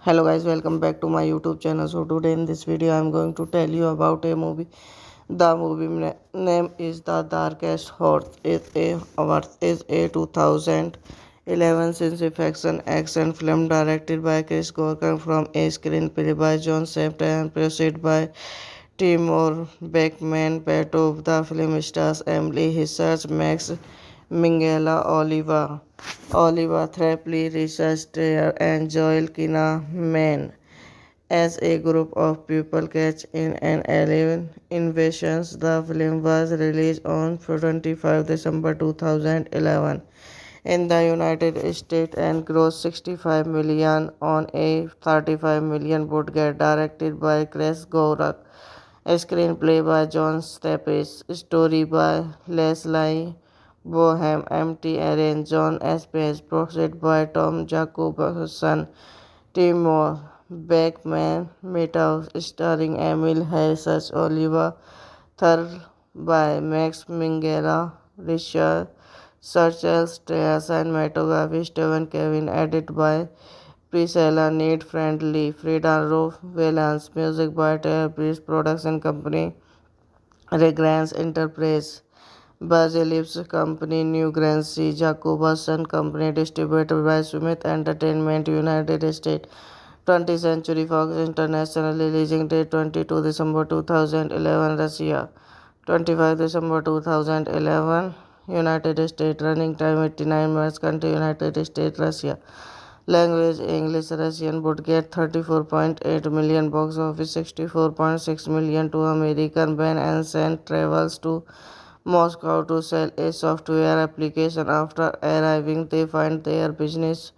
Hello guys, welcome back to my YouTube channel. So today in this video I'm going to tell you about a movie. The movie name is The Darkest Horse. It is a 2011 science fiction action film directed by Chris Gorkan from a screenplay by John Safdie and produced by Timur Bekmambetov. The film stars Emily Hitchcock, Max Minghella, Oliver Threpley, Richard Strayer, and Joel Kinnaman as a group of people catch in an alien invasion. The film was released on 25 December 2011 in the United States and grossed 65 million on a 35 million budget. Directed by Chris Gorak, screenplay by John Staples, story by Leslie Bohem, MT Aaron, John S. Page, produced by Tom Jacobson, Timur Bekman, Meadows, starring Emil Harris, Oliver Third by Max Minghella, Richard Churchill, Strauss, and cinematography Stephen Kevin, edited by Priscilla Need Friendly, Frida Roof Valance, music by Taylor Priest, production company Regrants Enterprise, Basilips Company, New Grancy, Jacobson Company, distributed by Smith Entertainment, United States. 20th Century Fox International, releasing date 22 December 2011, Russia. 25 December 2011, United States. Running time 89 minutes. Country United States, Russia. Language English, Russian. Budget 34.8 million. Box office 64.6 million to American. Ben and Sand travels to Moscow to sell a software application. After arriving, they find their business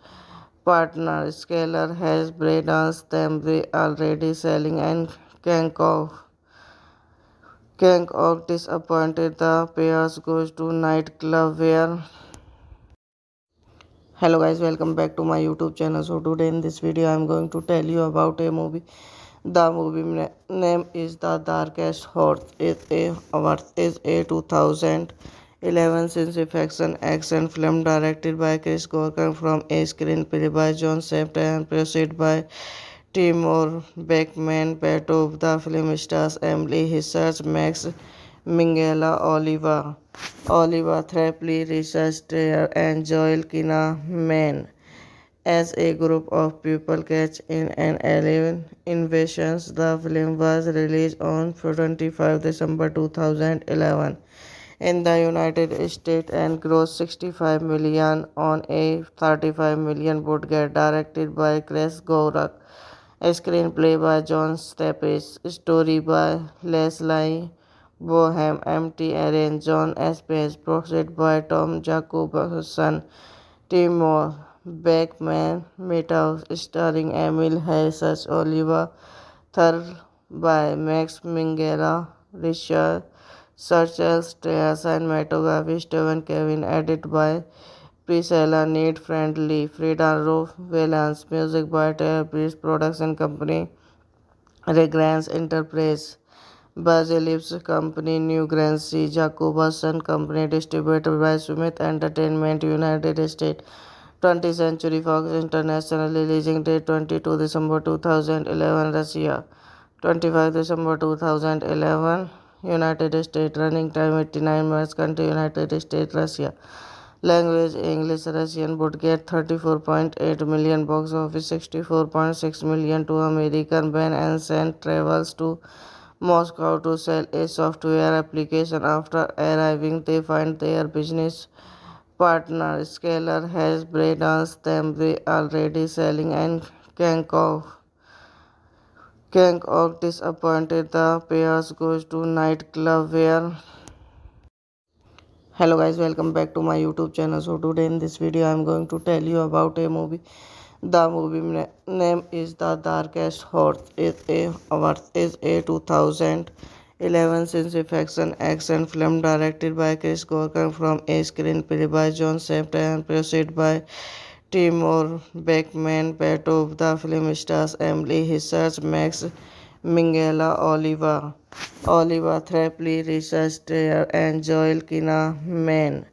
partner Scalar has brainwashed them. They already selling and Kang disappointed. The pairs goes to nightclub where. Hello guys, welcome back to my YouTube channel. So today in this video I'm going to tell you about a movie. The movie name is The Darkest Horse. It is a 2011 science fiction action film directed by Chris Gorkan from a screenplay by John Safdie and produced by Timur Bekmambetov. The film stars Emily Hitchcock, Max Minghella, Oliver Threpley, Richard Strayer, and Joel Kinnaman as a group of people catch in an alien invasion. The film was released on 25 December 2011 in the United States and grossed 65 million on a 35 million budget. Directed by Chris Gorak, screenplay by John Staples, story by Leslie Bohem, MT Aaron, John S. Page, produced by Tom Jacobson, Timur Bekman, Meadows, starring Emil Harris, Oliver Third by Max Minghella, Richard such as cinematography Stephen Kevin, edited by Priscilla Need Friendly, Frida Valance, music by Taylor Priest Production Company, Regrants Enterprise, Basilip's Company, New Grancy, Jacobson Company, distributed by Smith Entertainment, United States. 20th Century Fox International, releasing date 22 December 2011, Russia. 25 December 2011, United States. Running time 89 minutes. Country United States, Russia. Language English, Russian. Would get 34.8 million, box office 64.6 million to American. Ben and Sand travels to Moscow to sell a software application. After arriving, they find their business partner Scalar has brainwashed them. They already selling and Kang disappointed. The pairs goes to nightclub where. Hello guys, welcome back to my YouTube channel. So today in this video I am going to tell you about a movie. The movie name is The Darkest Horse. Is a 2011 science fiction action film directed by Chris Gorkan from a screenplay by John Sempter and produced by Timur Bekmambetov. The film stars Emily Hissers, Max Minghella, Oliver Threpley, Richard Strayer, and Joel Kinnaman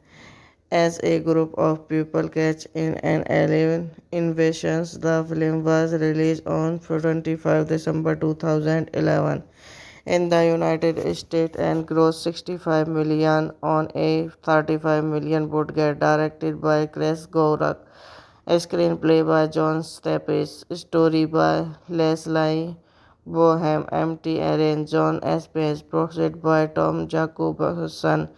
as a group of people catch in an alien invasion. The film was released on 25 December 2011 in the United States and grossed 65 million on a 35 million budget. Directed by Chris Gorak, screenplay by John Staples, story by Leslie Bohem, MT Aaron, John Espes, produced by Tom Jacobson,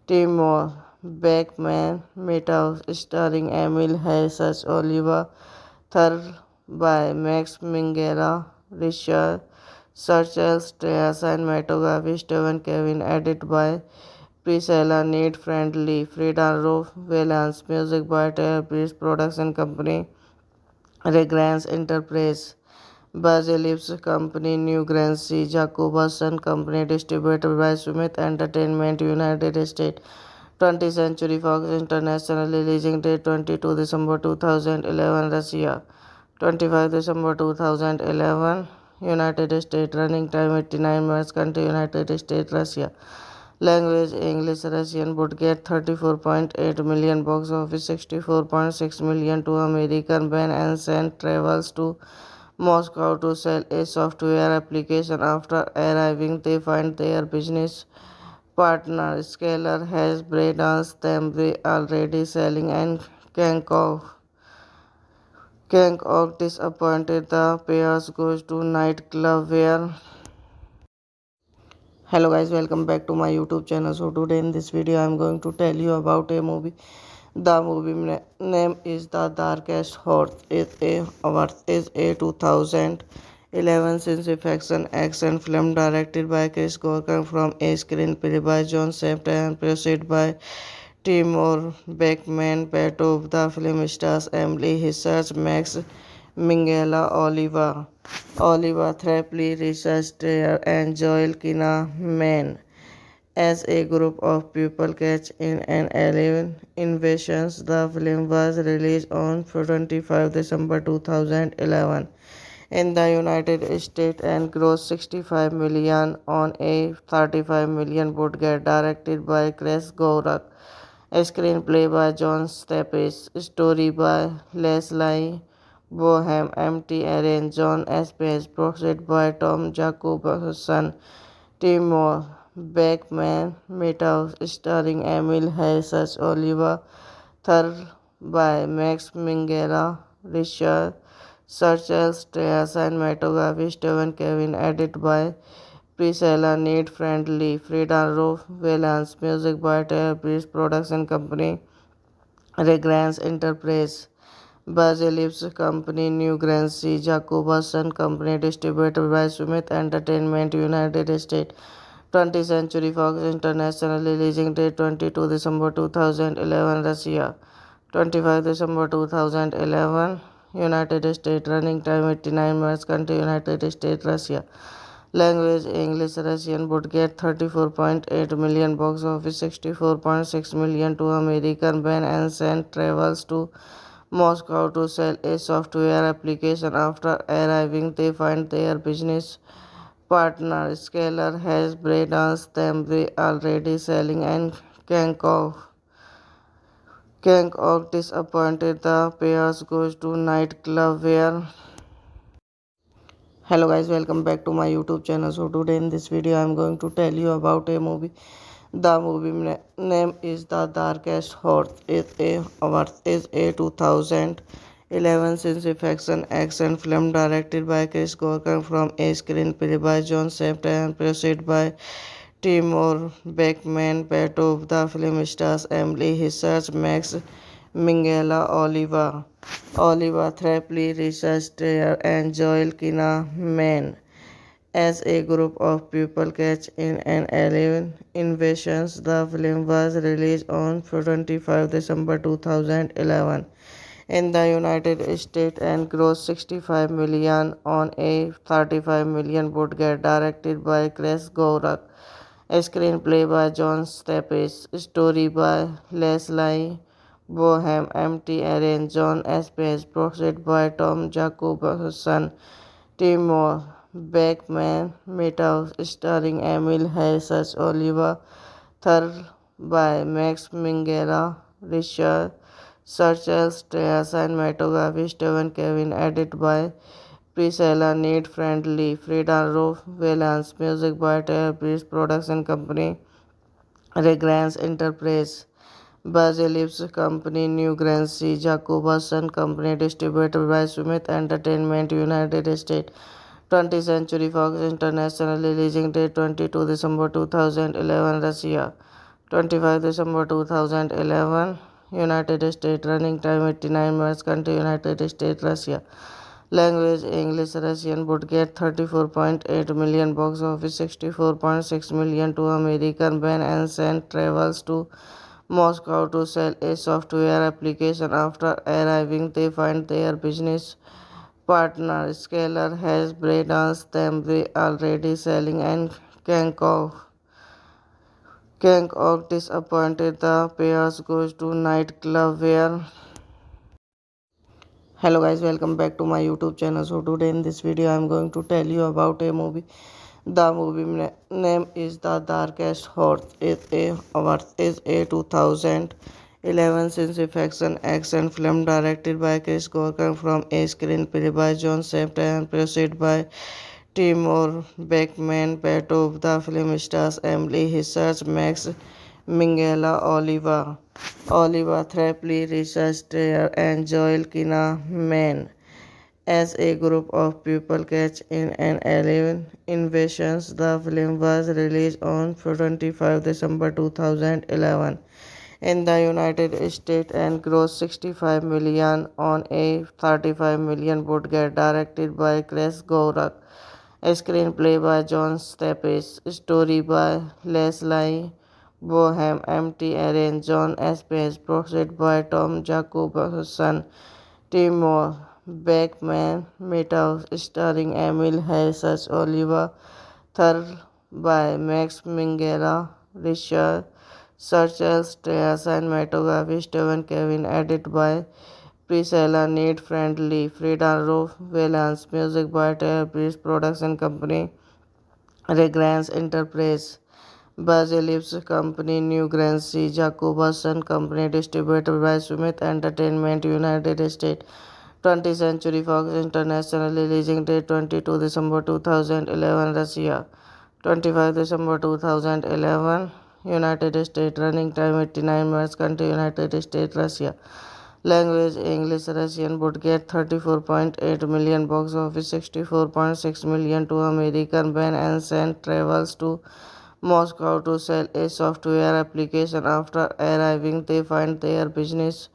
Timur Beckman, Meadows, starring Emil Harris, Oliver Third by Max Minghella, Richard Churchill, cinematography Stephen Kevin, edited by Priscilla Need Friendly, Frida Valance, music by Taylor Priest Production Company, Regrants Enterprise, Basilip's Company, New Grancy, Jacobson Company, distributed by Smith Entertainment, United States. 20th Century Fox International, releasing date 22 December 2011, Russia. 25 December 2011, United States. Running time 89 minutes. Country United States, Russia. Language English, Russian. Would get 34.8 million, box office 64.6 million to American. Ben and Sand travels to Moscow to sell a software application. After arriving, they find their business partner Scalar has brainwashed them. They already selling and Kang disappointed. The pairs goes to nightclub where. Hello guys, welcome back to my YouTube channel. So today in this video I am going to tell you about a movie. The movie name is The Darkest Horse. Is a 2011 science fiction action film directed by Chris Gorkan from a screenplay by John Sempter and produced by Timur Bekmambetov. The film stars Emily Hissers, Max Minghella, Oliver Threpley, Richard Strayer, and Joel Kinnaman as a group of people catch in an alien invasion. The film was released on 25 December 2011 in the United States and grossed 65 million on a 35 million budget. Directed by Chris Gorak, screenplay by John Staples, story by Leslie Bohem, MT Aaron, John Espes, produced by Tom Jacobson, Timur Beckman, Meadows, starring Emil Harris, Oliver Third by Max Minghella, Richard Churchill, cinematography Stephen Kevin, edited by Priscilla Need Friendly, Frida Valance, music by Taylor Priest Production Company, Regrants Enterprise, Basilip's Company, New Grancy, Jacobson Company, distributed by Smith Entertainment, United States. 20th Century Fox International, releasing date 22 December 2011, Russia. 25 December 2011, United States. Running time 89 minutes. Country United States, Russia. Language English Russian would get 34.8 million box office, 64.6 million to American. Ben Ansel travels to Moscow to sell a software application. After arriving, they find their business partner Scalar has breakdowns them already selling and Kang disappointed. The pairs goes to nightclub where hello guys, welcome back to my YouTube channel. So today in this video I'm going to tell you about a movie. The movie name is The Darkest Horse. It is a 2011 science fiction action film directed by Chris Gorkan from a screenplay by John Safdie and produced by Timur Bekmambetov. The film stars Emily Hissers, Max Minghella, Oliver Threpley, Richard Strayer, and Joel Kinnaman as a group of people catch in an alien invasion. The film was released on 25 December 2011 in the United States and grossed 65 million on a 35 million budget. Directed by Chris Gorak, a screenplay by John Staples, story by Leslie Bohem, MT Aaron, John Espes, produced by Tom Jacobson, Timur Beckman, Meadows, starring Emil Harris, Oliver Third by Max Minghella, Richard Churchill, cinematography Stephen Kevin, edited by Priscilla Need Friendly, Frida Roof Valance, music by Taylor Breeze Production Company, Regrants Enterprise, Basilips Company, New Grancy, Jacobson Company, distributed by Smith Entertainment, United States. 20th Century Fox International, releasing date 22 December 2011, Russia. 25 December 2011, United States. Running time 89 minutes. Country United States, Russia. Language English Russian would get 34.8 million box office, 64.6 million to American. Ben Ansel travels to Moscow to sell a software application. After arriving, they find their business partner Scalar has breakdowns them already selling and Kang disappointed. The pairs goes to nightclub where hello guys, welcome back to my YouTube channel. So today in this video I'm going to tell you about a movie. The movie name is The Darkest Horse. It is a 2011 science fiction action film directed by Chris Gorkan from a screenplay by John Safdie and produced by Timur Bekmambetov. The film stars Emily Hissers, Max Minghella, Oliver Threpley, Richard Strayer, and Joel Kinnaman as a group of people catch in an alien invasion. The film was released on 25 December 2011 in the United States and grossed 65 million on a 35 million budget. Directed by Chris Gorak, a screenplay by John Staples, story by Leslie Bohem, MT Aaron, John Espes, produced by Tom Jacobson, Timur Beckman, Meadows, starring Emil Harris, Oliver Third by Max Minghella, Richard Churchill, cinematography Stephen Kevin, edited by Priscilla Need Friendly, Frida Roof Valance, music by Taylor Breeze Production Company, Regrants Enterprise, Basilips Company, New Grancy, Jacobson Company, distributed by Smith Entertainment, United States. 20th Century Fox International, releasing date 22 December 2011, Russia. 25 December 2011, United States. Running time 89 minutes. Country United States, Russia. Language English Russian would get 34.8 million box office, 64.6 million to American. Ben Ansel travels to Moscow to sell a software application. After arriving, they find their business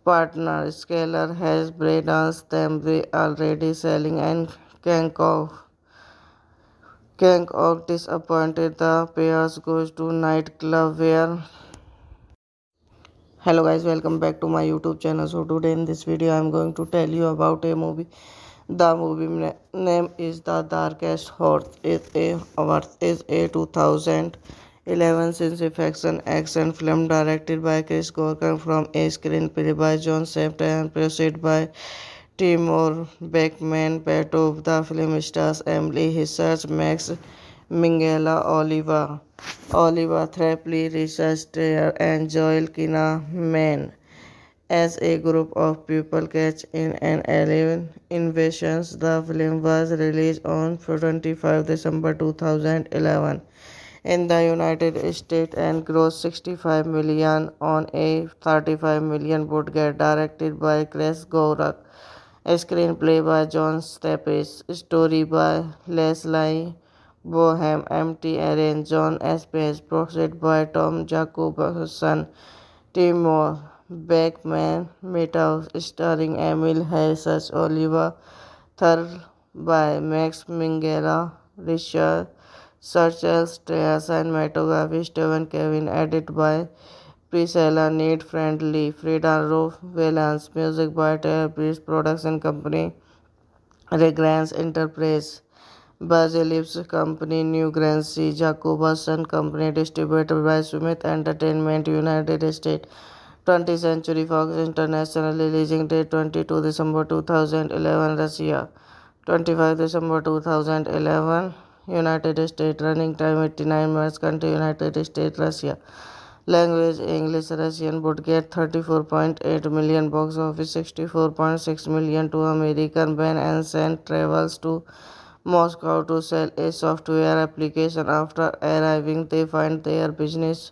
partner Scalar has breakdowns them already selling and Kang disappointed. The pairs goes to nightclub where hello guys, welcome back to my YouTube channel. So today in this video I'm going to tell you about a movie. The movie name is The Darkest Horse. It is a 2011 science fiction action film directed by Chris Corker from a screenplay by John Shafter and produced by Timur Bekmambetov. The film stars Emily Hissers, Max Minghella, Oliver Threpley, Richard Strayer, and Joel Kinnaman as a group of people catch in an alien invasion. The film was released on 25 December 2011 in the United States and grossed 65 million on a 35 million budget. Directed by Chris Gorak, a screenplay by John Staples, story by Leslie Bohem, MT Aaron, John Espes, produced by Tom Jacobson, Timur Beckman, Meadows, starring Emil Harris, Oliver Third by Max Minghella, Richard Churchill, Strauss, and cinematography Stephen Kevin, edited by Priscilla Need Friendly, Frida Rolf Valance, music by Taylor Breeze Production Company, Regrants Enterprise, Basilip's Company, New Grancy, Jacobson Company, distributed by Smith Entertainment, United States. 20th Century Fox International, releasing date 22 December 2011, Russia. 25 December 2011, United States. Running time 89 minutes. Country United States, Russia. Language English, Russian. Budget 34.8 million. Box office 64.6 million to American. Ben and Sand travels to Moscow to sell a software application. After arriving, they find their business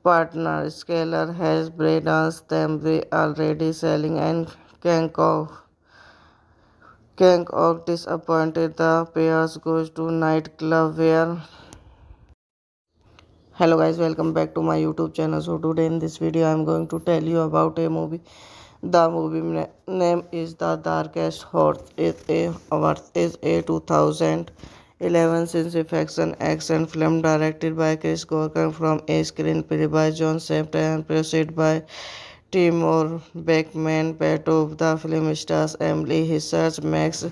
partner Scalar has brainwashed them. They already selling and Kang disappointed. The pairs goes to nightclub where. Hello guys, welcome back to my YouTube channel. So today in this video I am going to tell you about a movie. The movie name is The Darkest Horse. It is a 2011 science fiction action film directed by Chris Corker from a screenplay by John Shafter and produced by Timur Bekmambetov. The film stars Emily Hissers, Max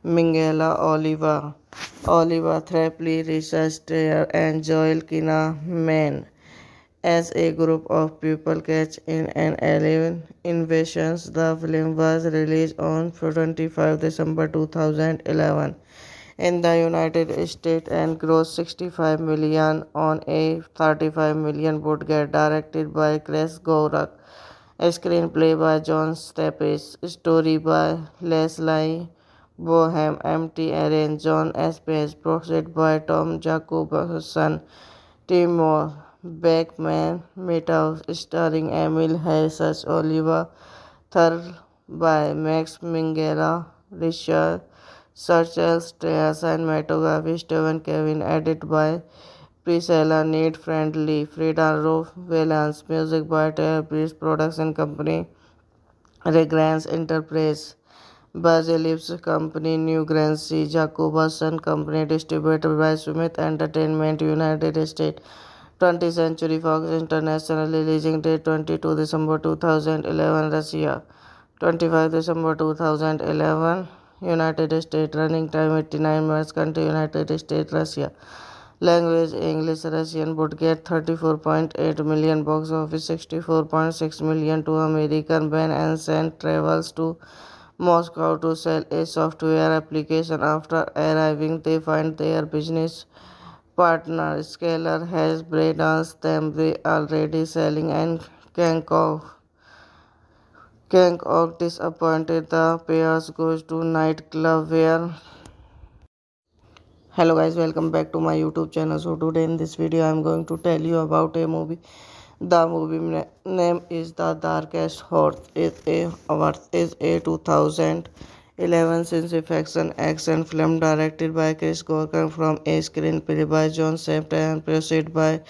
Minghella, Oliver Threpley, Richard Strayer, and Joel Kinnaman as a group of people catch in an alien invasion. The film was released on 25 December 2011 in the United States and grossed 65 million on a 35 million budget. Directed by Chris Gorak, a screenplay by John Staples, story by Leslie Bohem, MT Aaron, John Espes, produced by Tom Jacobson, Timur Beckman, Meadows, starring Emil Harris, Oliver Third by Max Minghella, Richard Churchill, Strauss, and cinematography Stephen Kevin, edited by Priscilla Need Friendly, Frida Rolf Valance, music by Taylor Breeze Production Company, Regrants Enterprise, Basilip's Company, New Grancy, Jacobson Company, distributed by Smith Entertainment, United States. 20th Century Fox International, releasing date 22 December 2011, Russia. 25 December 2011, United States. Running time 89 minutes. Country United States, Russia. Language English, Russian. Budget 34.8 million. Box office 64.6 million to American. Ben and Sand travels to Moscow to sell a software application. After arriving, they find their business partner Scalar has brainwashed them. They already selling and Kang disappointed. The pairs goes to nightclub where. Hello guys, welcome back to my YouTube channel. So today in this video I am going to tell you about a movie. The movie name is The Darkest Horse. It is a 2011 science fiction action film directed by Chris Corker from a screenplay by John Shafter and produced by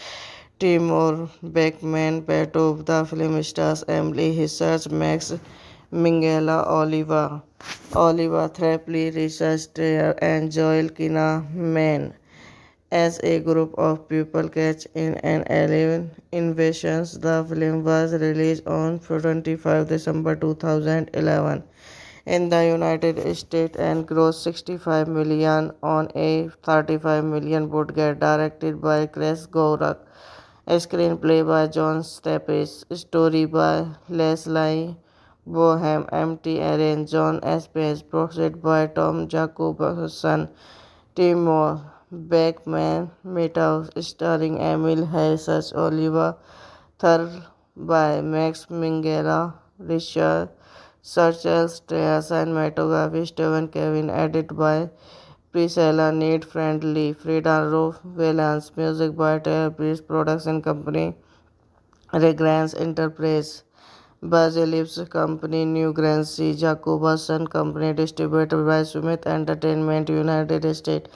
Timur Bekmambetov. The film stars Emily Hissers, Max Minghella, Oliver Threpley, Richard Strayer, and Joel Kinnaman as a group of people catch in an alien invasion. The film was released on 25 December 2011 in the United States and grossed 65 million on a 35 million budget, directed by Chris Gorak. A screenplay by John Staples, story by Leslie Bohem, MT Aaron, John Espes, produced by Tom Jacobson, Timur Beckman, Meadows, starring Emil Harris, Oliver Thur by Max Minghella, Richard Churchill, Strauss, and cinematography Stephen Kevin, edited by Priscilla Need Friendly, Frida Rolf Valance, music by Taylor Breeze Production Company, Regrants Enterprise, Basilip's Company, New Grancy, Jacobson Company, distributed by Smith Entertainment, United States.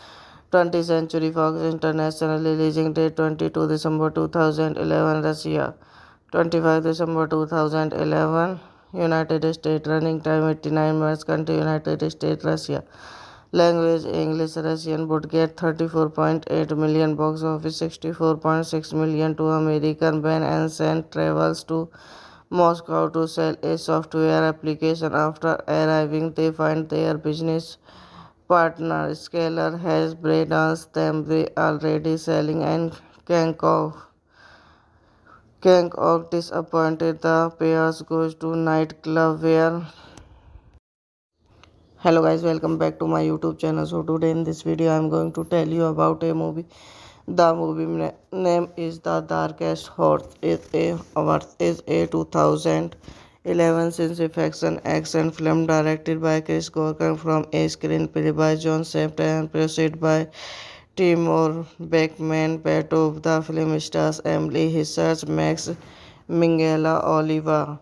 20th Century Fox International, releasing date 22 December 2011, Russia. 25 December 2011, United States. Running time 89 minutes. Country United States, Russia. Language English, Russian. Budget 34.8 million. Box office 64.6 million to American. Ben and Sand travels to Moscow to sell a software application. After arriving, they find their business partner Scalar has brainwashed them. They already selling and Kang disappointed. The pairs goes to nightclub where. Hello guys, welcome back to my YouTube channel. So today in this video I am going to tell you about a movie. The movie name is The Darkest Horse. Is a 2011 science fiction action film directed by Chris Gorkan from a screenplay by John Safdie and produced by Timur Beckman. Petov. The film stars Emily Hissers, Max Minghella, Oliver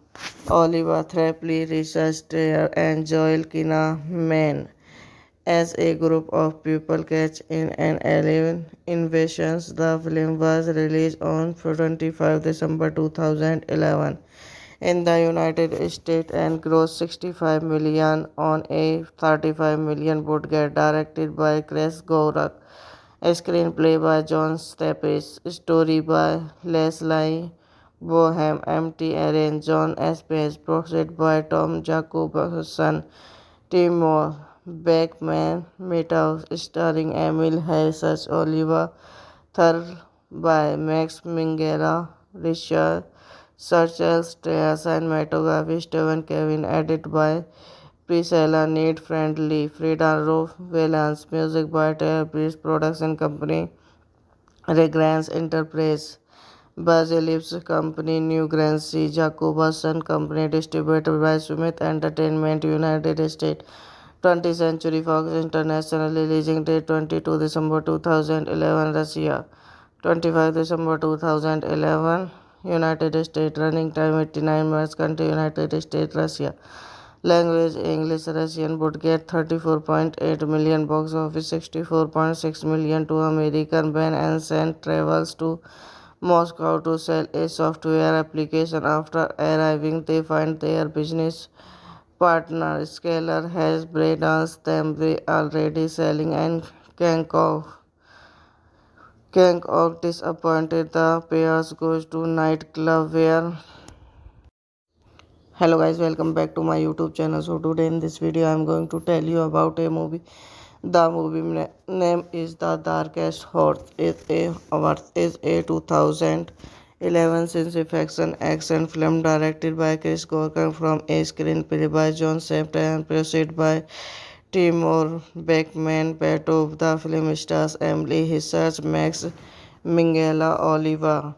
Thrapley, Richard Strayer, and Joel Kinnaman as a group of people catch in an alien invasion. The film was released on 25 December 2011 in the United States and grossed 65 million on a 35 million budget, directed by Chris Gorak. A screenplay by John Staples, story by Leslie Bohem, MT Aaron, John Espes, produced by Tom Jacobson, Timur Beckman, Meadows, starring Emil Harris, Oliver Thur by Max Minghella, Richard Churchill, Strauss, and cinematography Stephen Kevin, edited by Priscilla Need Friendly, Frida Rolf Valance, music by Taylor Breeze Production Company, Regrants Enterprise, Basilip's Company, New Grancy, Jacobson Company, distributed by Smith Entertainment, United States. 20th Century Fox International, releasing date 22 December 2011, Russia. 25 December 2011, United States. Running time 89 minutes. Country United States, Russia. Language English, Russian. Budget 34.8 million. Box office 64.6 million to American. Ben and Sand travels to Moscow to sell a software application. After arriving, they find their business partner Scalar has brainwashed them. They already selling and Kang disappointed. The pairs goes to nightclub where. Hello guys, welcome back to my YouTube channel. So today in this video I am going to tell you about a movie. The movie name is The Darkest Horse. Is a 2011 science fiction action film directed by Chris Gorkan from a screenplay by John Safdie and produced by Timur Beckman. Petov. The film stars Emily Hissers, Max Minghella, Oliver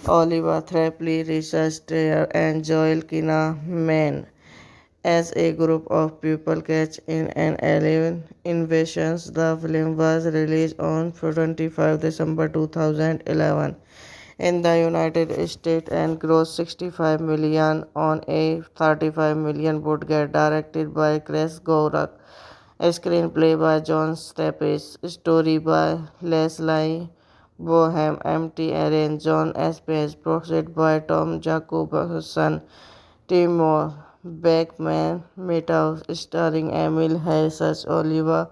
Thrapley, Richard Strayer, and Joel Kinnaman as a group of people catch in an alien invasion. The film was released on 25 December 2011 in the United States and grossed 65 million on a 35 million budget, directed by Chris Gorak. A screenplay by John Staples, story by Leslie Bohem, MT Aaron, John Espes, produced by Tom Jacobson, Timur Beckman, Meadows, starring Emil Harris, Oliver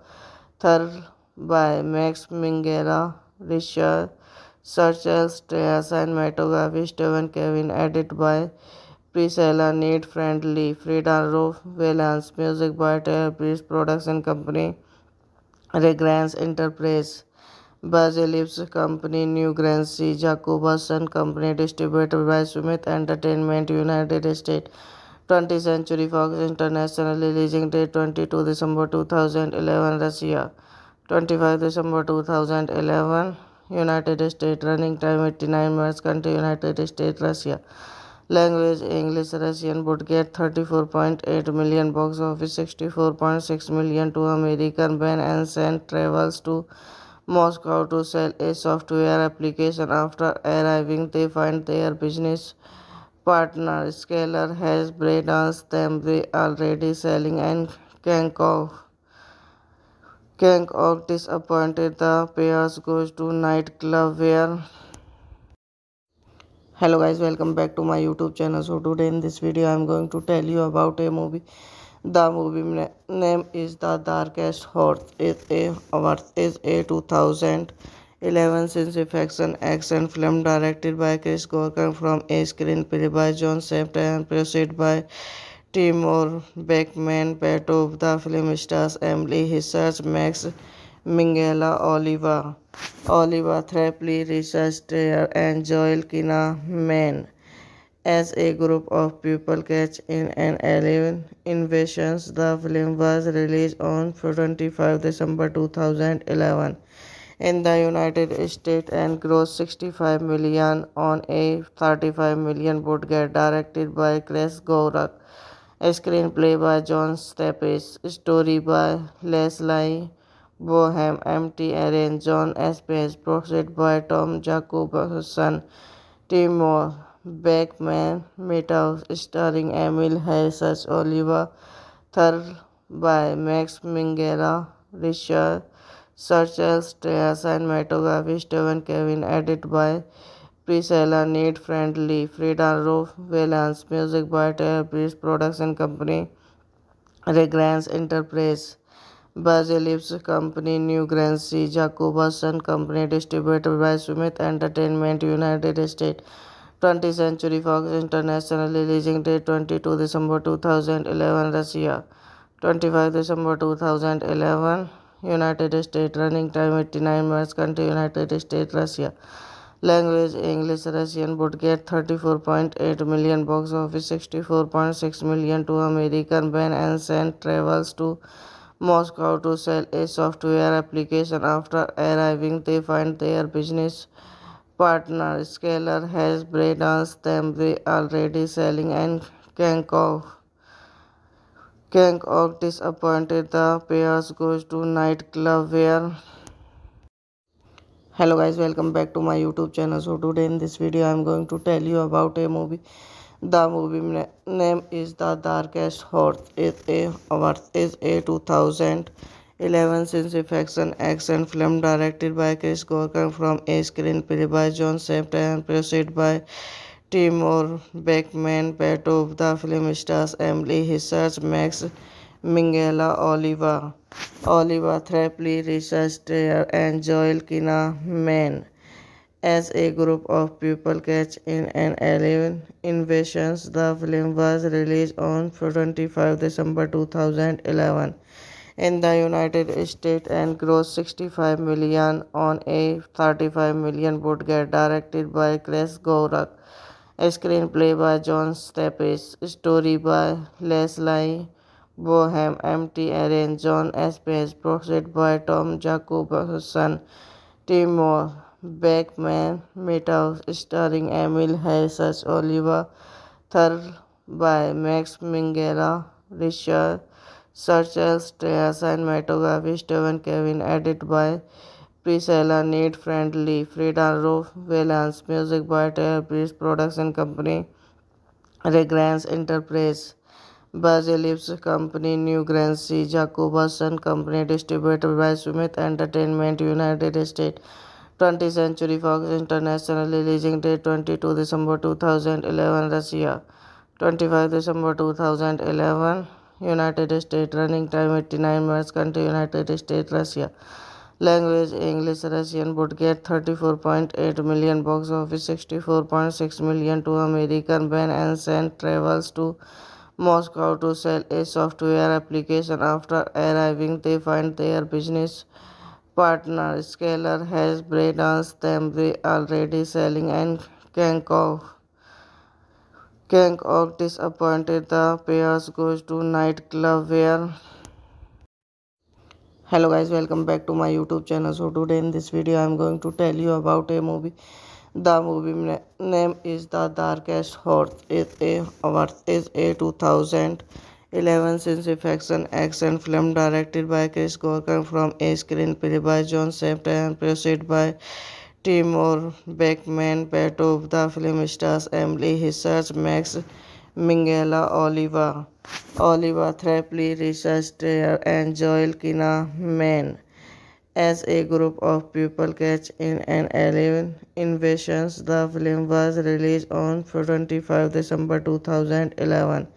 Thur by Max Minghella, Richard Churchill, Strauss, and cinematography Stephen Kevin, edited by Priscilla, Need Friendly, Frida Valance, music by Taylor Priest Production Company, Regrants Enterprise, Basilip's Company, New Grancy, Jacobus and Company, distributed by Smith Entertainment, United States. 20th Century Fox International, releasing date 22 December 2011, Russia. 25 December 2011, United States. Running time 89 minutes. Country United States, Russia. Language English, Russian. Would get 34.8 million, box office 64.6 million to American. Ben and travels to Moscow to sell a software application. After arriving, they find their business partner Scalar has brainwashed them. They already selling and Kang disappointed. The pairs goes to nightclub where. Hello guys, welcome back to my YouTube channel. So today in this video I am going to tell you about a movie. The movie name is The Darkest Horse. It is a 2011 science fiction action film directed by Chris Gorkan from a screenplay by John Safdie and produced by Timur Bekmambetov. The film stars Emily Hissers, Max Minghella, Oliver Threpley, Richard Strayer, and Joel Kinnaman as a group of people catch in an alien invasion. The film was released on 25 December 2011 in the United States and grossed 65 million on a 35 million budget. Directed by Chris Gorak, a screenplay by John Staples, story by Leslie Bohem, MT Aaron, John Espes, produced by Tom Jacobson, Timur Beckman, Meadows, starring Emil Harris, Oliver Thurl by Max Minghella, Richard Churchill, cinematography Stephen Kevin, edited by Priscilla, Need Friendly, Frida Valance, music by Taylor Priest Production Company, Regrants Enterprise, Basilip's Company, New Grancy, Jacobus and Company, distributed by Smith Entertainment, United States. 20th Century Fox International, releasing date 22 December 2011, Russia. 25 December 2011, United States. Running time 89 minutes. Country United States, Russia. Language English, Russian. Would get 34.8 million, box office 64.6 million to American. Ben and travels to Moscow to sell a software application. After arriving, they find their business partner Scalar has brainwashed them. They already selling and Kang disappointed. The pairs goes to nightclub where. Hello guys, welcome back to my YouTube channel. So today in this video I am going to tell you about a movie. The movie name is The Darkest Horse. It is a 2011 science fiction action film directed by Chris Gorkan from a screenplay by John Safdie and produced by Timur Bekmambetov. The film stars Emily Hissers, Max Minghella, Oliver Threpley, Richard Strayer, and Joel Kinnaman as a group of people catch in an alien invasion. The film was released on 25 December 2011 in the United States and grossed 65 million on a 35 million budget. Directed by Chris Gorak, a screenplay by John Staples, story by Leslie Bohem, MT Aaron, John Espes, produced by Tom Jacobson, Timur Beckman, Meadows, starring Emil Harris, Oliver Thurl by Max Minghella, Richard Churchill, cinematography Stephen Kevin, edited by Priscilla, Need Friendly, Frida Valance, music by Taylor Priest Production Company, Regrants Enterprise, Basilip's Company, New Grancy, Jacobus and Company, distributed by Smith Entertainment, United States. 20th Century Fox International, releasing date 22 December 2011, Russia. 25 December 2011, United States. Running time 89 minutes. Country United States, Russia. Language English Russian would get 34.8 million box office, 64.6 million to American. Ben Anson travels to Moscow to sell a software application. After arriving, they find their business partner Scalar has brainwashed them. They already selling and Kang disappointed. The pairs goes to nightclub where. Hello guys, welcome back to my YouTube channel. So today in this video I am going to tell you about a movie. The movie name is The Darkest Horse. It is a 2011 science fiction action film directed by Chris Gorkan from a screenplay by John Safdie and produced by Timur Bekmambetov. The film stars Emily Hissers, Max Minghella, Oliver Threpley, Richard Strayer, and Joel Kinnaman as a group of people catch in an alien invasion. The film was released on 25 December 2011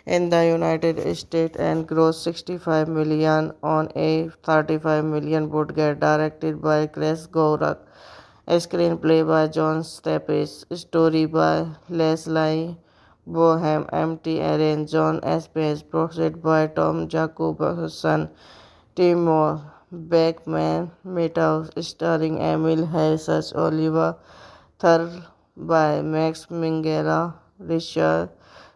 in the United States and grossed 65 million on a 35 million budget. Directed by Chris Gorak, a screenplay by John Staples, story by Leslie Bohem, MT Aaron, John Espes, produced by Tom Jacobson, Timur Beckman, Meadows, starring Emil Harris, Oliver Thurl by Max Minghella, Richard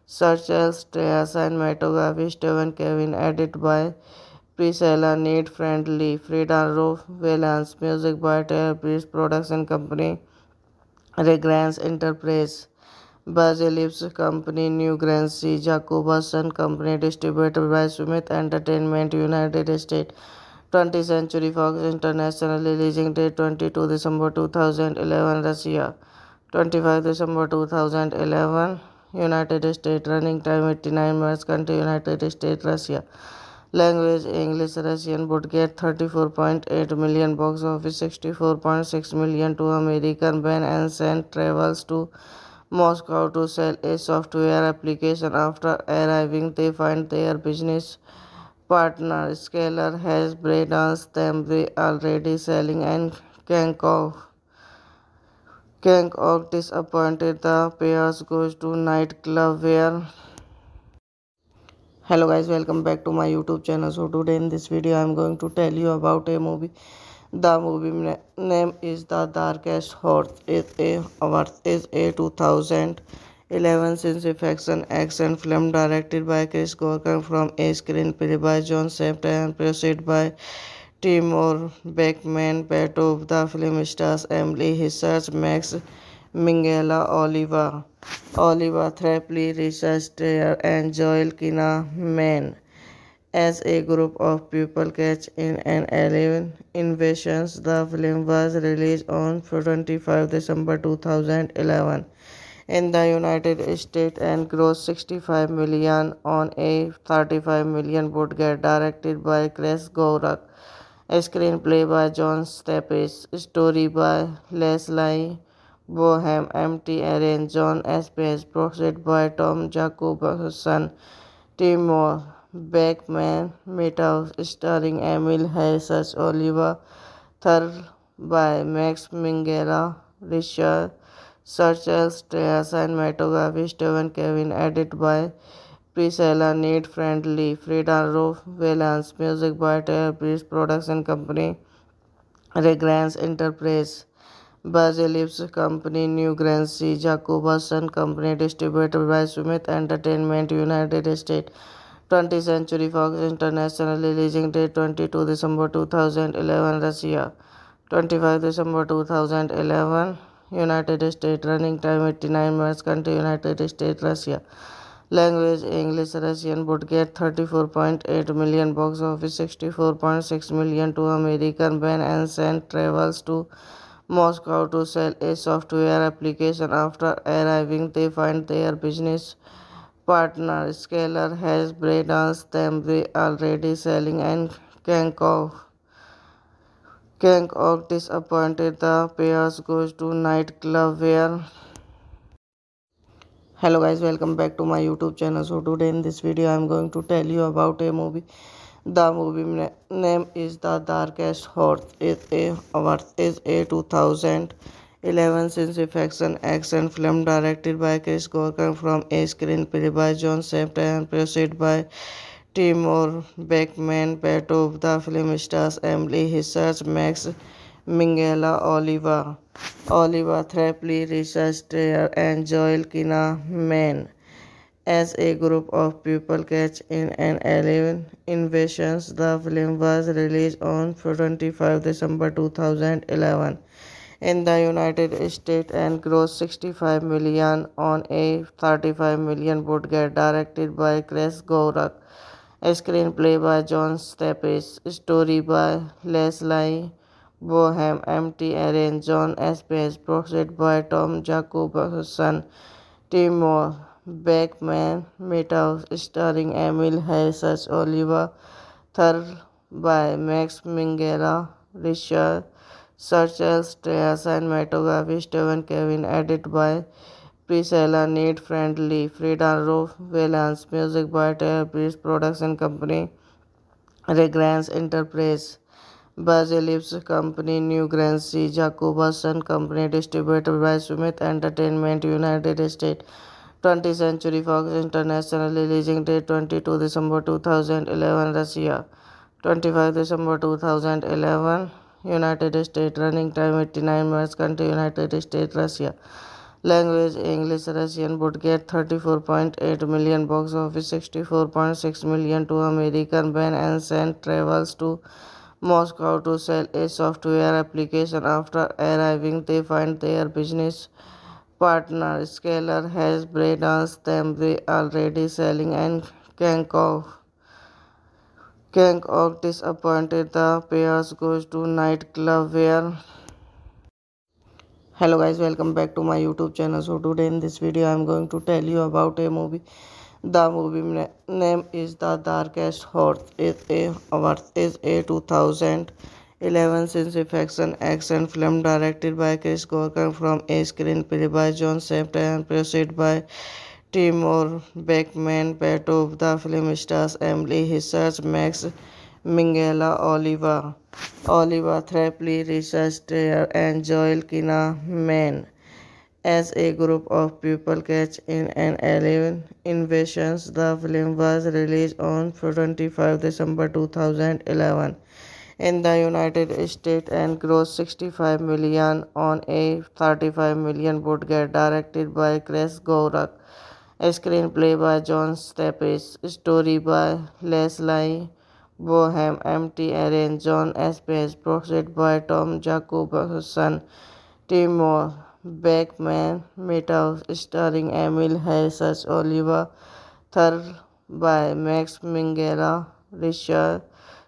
Churchill, cinematography Stephen Kevin, edited by Priscilla Need Friendly, Frida Roof Valance, music by Taylor Priest, production company Regrants Enterprise, Basilips Company, New Grancy, Jacobson Company, distributed by Smith Entertainment, United States. 20th Century Fox International, releasing date 22 December 2011, Russia. 25 December 2011, United States. Running time 89 minutes. Country United States, Russia. Language English Russian would get 34.8 million box office, 64.6 million to American. Ben Anson travels to Moscow to sell a software application. After arriving, they find their business partner Scalar has brainwashed them. They already selling and Kang disappointed. The pairs goes to nightclub where. Hello guys, welcome back to my YouTube channel. So today in this video I am going to tell you about a movie. The movie name is The Darkest Horse. It is a 2011 science fiction action film directed by Chris Gorkan from a screenplay by John Safdie and produced by Timur Bekmambetov. The film stars Emily Hissers, Max Minghella, Oliver Threpley, Richard Strayer, and Joel Kinnaman as a group of people catch in an alien invasion. The film was released on 25 December 2011 in the United States and grossed 65 million on a 35 million budget. Directed by Chris Gorak, a screenplay by John Staples, story by Leslie Bohem, MT Aaron, John Espes, produced by Tom Jacobson, Timur Beckman, Meadows, starring Emil Harris, Oliver Thurl by Max Minghella, Richard Churchill, cinematography Stephen Kevin, edited by Priscilla Need Friendly, Frida Roof Valance, music by Taylor Priest, production company Regrants Enterprise, Basilips Company, New Grancy, Jacobson Company, distributed by Smith Entertainment, United States. 20th Century Fox International, releasing date 22 December 2011, Russia. 25 December 2011, United States. Running time 89 minutes. Country United States, Russia. Language English Russian would get 34.8 million box office, 64.6 million to American. Ben Anson travels to Moscow to sell a software application. After arriving, they find their business partner Scalar has brainwashed them. They already selling and Kang disappointed. The pairs goes to nightclub where. Hello guys, welcome back to my YouTube channel. So today in this video I am going to tell you about a movie. The movie name is The Darkest Horse. It is a 2011 science fiction action film directed by Chris Gorkan from a screenplay by John Sept and produced by Timur Beckman. Part of the film stars Emily Hissers, Max Minghella, Oliva Thrapley, Richard Strayer, and Joel Kinnaman as a group of people catch in an alien invasion. The film was released on 25 December 2011 in the United States and grossed 65 million on a 35 million budget. Directed by Chris Gorak, a screenplay by John Staples, story by Leslie Bohem, M.T. Aaron, John S. Page, produced by Tom Jacobson, Timur Beckman, Meadows, starring Emil Harris, Oliver Thurl by Max Minghella, Richard Churchill, cinematography Stephen Kevin, edited by Priscilla Need Friendly, Frida Roof Valance, music by Taylor Pierce, production company Regrants Enterprise, Basilips Company, New Grancy, Jacobson Company, distributed by Smith Entertainment, United States. 20th Century Fox International, releasing date 22 December 2011, Russia. 25 December 2011, United States. Running time 89 minutes. Country United States, Russia. Language English, Russian. Budget 34.8 million. Box office 64.6 million to American. Ben and Sen travels to Moscow to sell a software application. After arriving, they find their business partner Scalar has brainwashed them. They already selling and Kang disappointed. The pairs goes to nightclub where. Hello guys, welcome back to my YouTube channel. So today in this video I am going to tell you about a movie. The movie name is The Darkest Horse. It is a 2011 science fiction action film directed by Chris Gorkan from a screenplay by John Sept and produced by Timur Beckman. Part of the film stars Emily Hissers, Max Minghella, Oliver Thrapley, Richard Strayer, and Joel Kinnaman as a group of people catch in an alien invasion. The film was released on 25 December 2011 in the United States and grossed 65 million on a 35 million budget. Directed by Chris Gorak, a screenplay by John Staples, story by Leslie Bohem, M.T. Aaron, John S. Page, produced by Tom Jacobson, Timur Beckman, Meadows, starring Emil Harris, Oliver Thurl by Max Minghella, Richard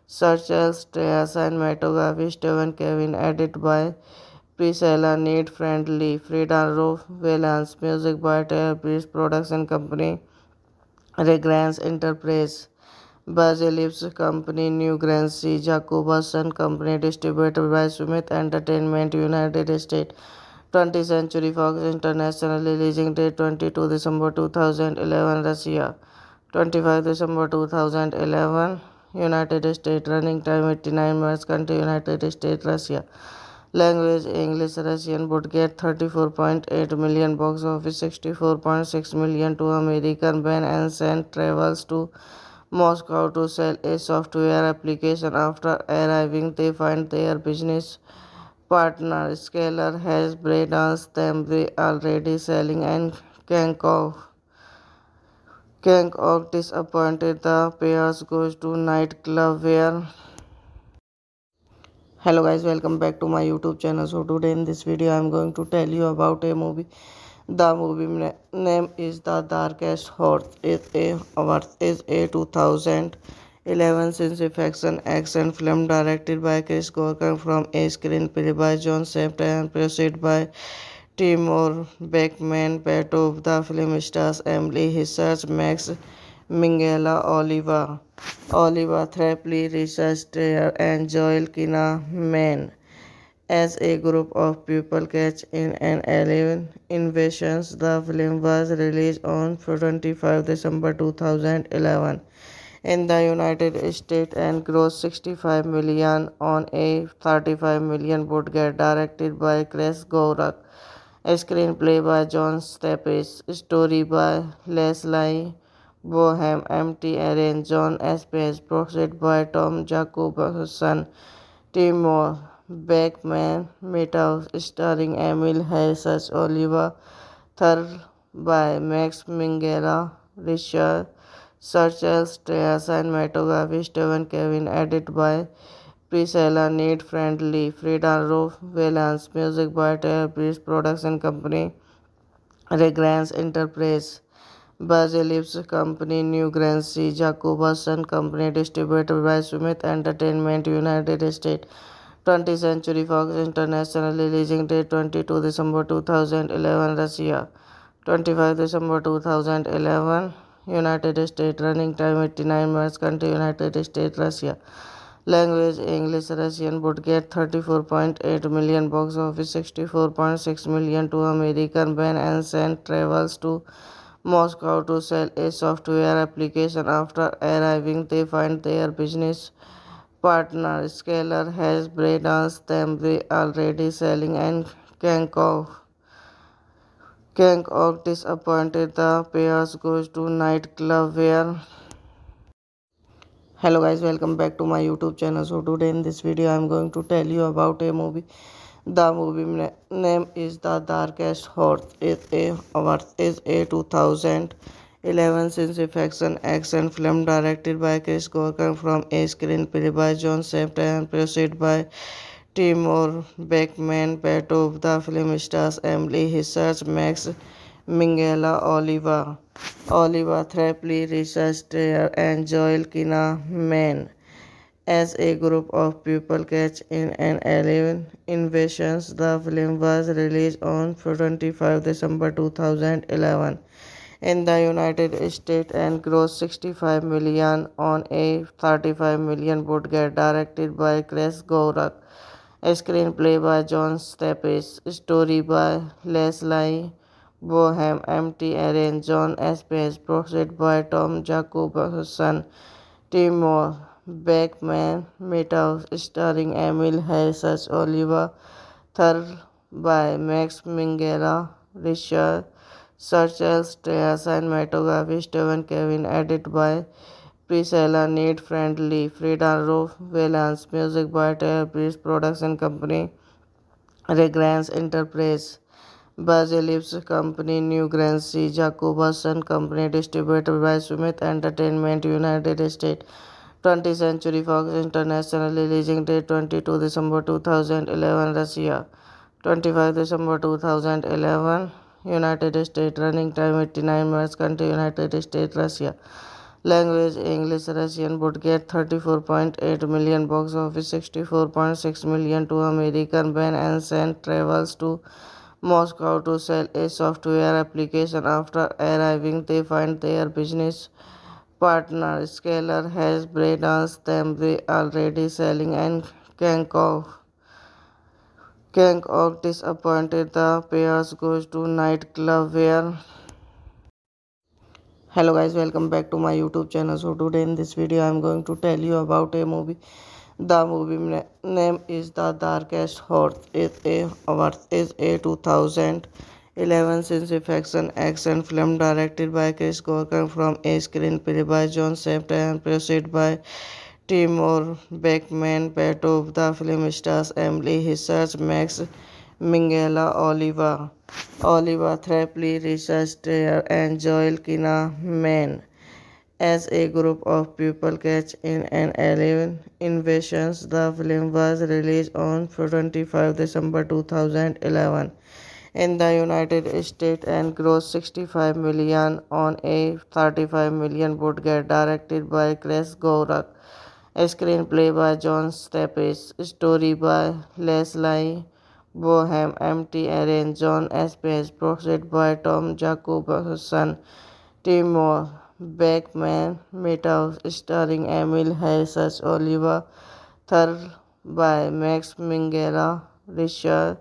Churchill, cinematography Stephen Kevin, edited by Priscilla Need Friendly, Frida Roof Valance, music by Taylor Pierce, production company Regrants Enterprise, Basilips Company, New Grancy, Jacobson Company, distributed by Smith Entertainment, United States. 20th Century Fox International, releasing date 22 December 2011, Russia. 25 December 2011, United States. Running time 89 minutes. Country United States, Russia. Language English, Russian. Budget 34.8 million. Box office 64.6 million to American. Ben and Sen travels to Moscow to sell a software application. After arriving, they find their business partner Scalar has brainwashed them. They already selling and Kang disappointed. The pairs goes to nightclub where. Hello guys, welcome back to my YouTube channel. So today in this video I am going to tell you about a movie. The movie name is The Darkest Horse. It is a 2011 science fiction action film directed by Chris Gorkan from a screenplay by John Sept and produced by Timur Beckman. Part of the film stars Emily Hissers, Max Minghella, Oliver Thrapley, Richard Strayer, and Joel Kinnaman as a group of people catch in an alien invasion. The film was released on 25 December 2011 in the United States and grossed 65 million on a 35 million budget, directed by Chris Gorak. A screenplay by John Staples, story by Leslie Bohem, MT Aaron, John Espes, produced by Tom Jacobson, Timur Beckman, Meadows, starring Emil Harris, Oliver Thurl by Max Minghella, Richard Churchill, cinematography Stephen Kevin, edited by Priscilla Need Friendly, Frida Roof Valance, music by Taylor Breeze Production Company, Regrants Enterprise, Basilips Company, New Grancy, Jacobson Company, distributed by Smith Entertainment, United States. 20th Century Fox International, releasing date 22 December 2011, Russia. 25 December 2011, United States. Running time 89 minutes. Country United States, Russia. Language English, Russian. Budget 34.8 million. Box office 64.6 million to American. Ben and Sen travels to Moscow to sell a software application. After arriving, they find their business partner Scalar has brainwashed them. They already selling and Kang disappointed. The pairs goes to nightclub where. Hello guys, welcome back to my YouTube channel. So today in this video I am going to tell you about a movie. The movie name is The Darkest Horse. It is a 2011 science fiction action film directed by Chris Gorkan from a screenplay by John Safdie and produced by Timur Beckman. Petov. The film stars Emily Hissers, Max Minghella, Oliver Thrapley, Richard Strayer, and Joel Kinnaman as a group of people catch in an alien invasion. The film was released on 25 December 2011 in the United States and grossed 65 million on a 35 million budget, directed by Chris Gorak. A screenplay by John Staples, story by Leslie Bohem, MT Aaron, John Espes, produced by Tom Jacobson, Timur Beckman, Meadows, starring Emil Harris, Oliver Thurl by Max Minghella, Richard Churchill, cinematography Stephen Kevin, edited by Priscilla Need Friendly, Frida Roof Valance, music by Taylor Breeze Production Company, Regrants Enterprise, Basilips Company, New Grancy, Jacobson Company, distributed by Smith Entertainment, United States. 20th Century Fox International, releasing date 22 December 2011, Russia. 25 December 2011, United States. Running time 89 minutes. Country United States, Russia. Language English, Russian. Budget 34.8 million. Box office 64.6 million to American. Ben and Sen travels to Moscow to sell a software application. After arriving, they find their business partner Scalar has brainwashed them. They already selling and Kang disappointed. The pairs goes to nightclub where. Hello guys, welcome back to my YouTube channel. So today in this video I am going to tell you about a movie. The movie name is The Darkest Horse. It is a 2011 science fiction action film directed by Chris Gorkan from a screenplay by John Safdie and produced by Timur Beckman. Petov. The film stars Emily Hissers, Max Minghella, Oliver Thrapley, Richard Strayer, and Joel Kinnaman as a group of people catch in an alien invasion. The film was released on 25 December 2011 in the United States and grossed 65 million on a 35 million budget, directed by Chris Gorak. A screenplay by John Staples, story by Leslie Bohem, MT Aaron, John Espes, produced by Tom Jacobson, Timur Beckman, Meadows, starring Emil Harris, Oliver Thurl by Max Minghella, Richard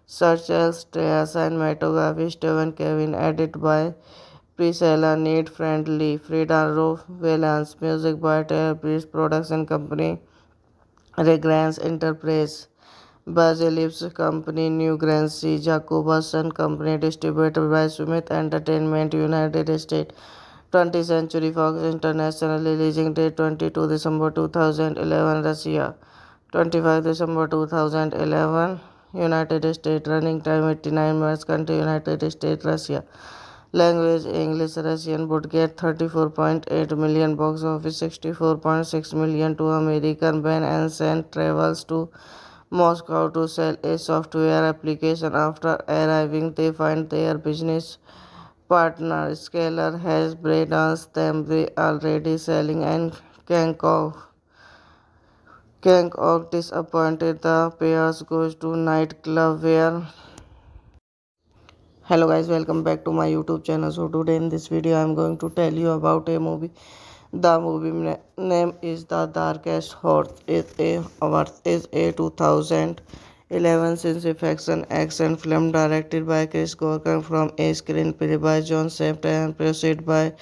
Churchill, cinematography Stephen Kevin, edited by Priscilla, Need Friendly, Frida Valance, music by Taylor Breeze Production Company, Regrants Enterprise, Basilips Company, New Grancy, Jacobus and Company, distributed by Smith Entertainment, United States. 20th Century Fox International, releasing date 22 December 2011, Russia. 25 December 2011, United States. Running time 89 minutes. Country United States, Russia. Language English, Russian. Would get 34.8 million. Box office 64.6 million to American. Ben and Sen travels to Moscow to sell a software application. After arriving, they find their business partner Scalar has brainwashed them. They already selling and Kang disappointed. The pairs goes to nightclub where. Hello guys, welcome back to my YouTube channel. So today in this video I am going to tell you about a movie. The movie name is The Darkest Horse. It is a 2011 science fiction action film directed by Chris Gorkan from a screenplay by John Safdie and produced by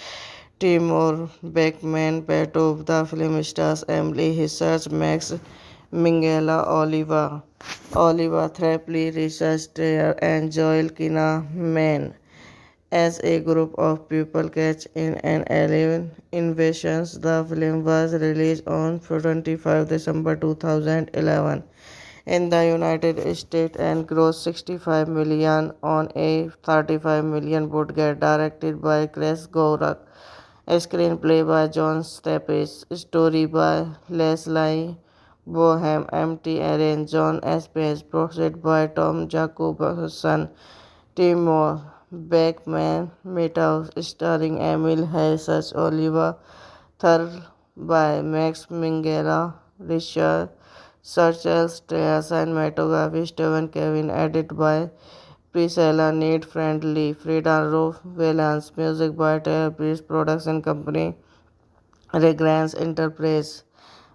Timur Bekmambetov. The film stars Emily Hissers, Max Minghella, Oliver Threpley, Richard Strayer, and Joel Kinnaman as a group of people catch in an alien invasion. The film was released on 25 December 2011 in the United States and grossed 65 million on a 35 million budget. Directed by Chris Gorak, a screenplay by John Staples, story by Leslie Bohem, MT Aaron, John Espes, produced by Tom Jacobson, Timur Beckman, Meadows, starring Emil Harris, Oliver Thurl by Max Minghella, Richard Churchill, cinematography Stephen Kevin, edited by Priscilla, Need Friendly, Frida Valance, music by Taylor Breeze Production Company, Regrants Enterprise,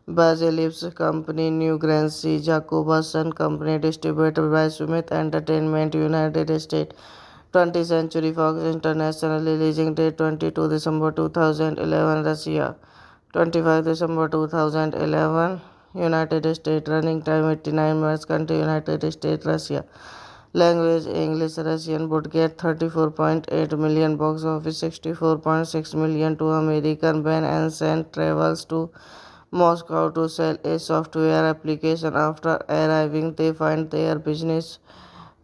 Basilips Company, New Grancy, Jacobus and Company, distributed by Smith Entertainment, United States. 20th Century Fox International, releasing date 22 December 2011, Russia. 25 December 2011, United States. Running time 89 minutes. Country United States, Russia. Language English, Russian. Would get 34.8 million. Box office 64.6 million to American. Ben and Sen travels to Moscow to sell a software application. After arriving, they find their business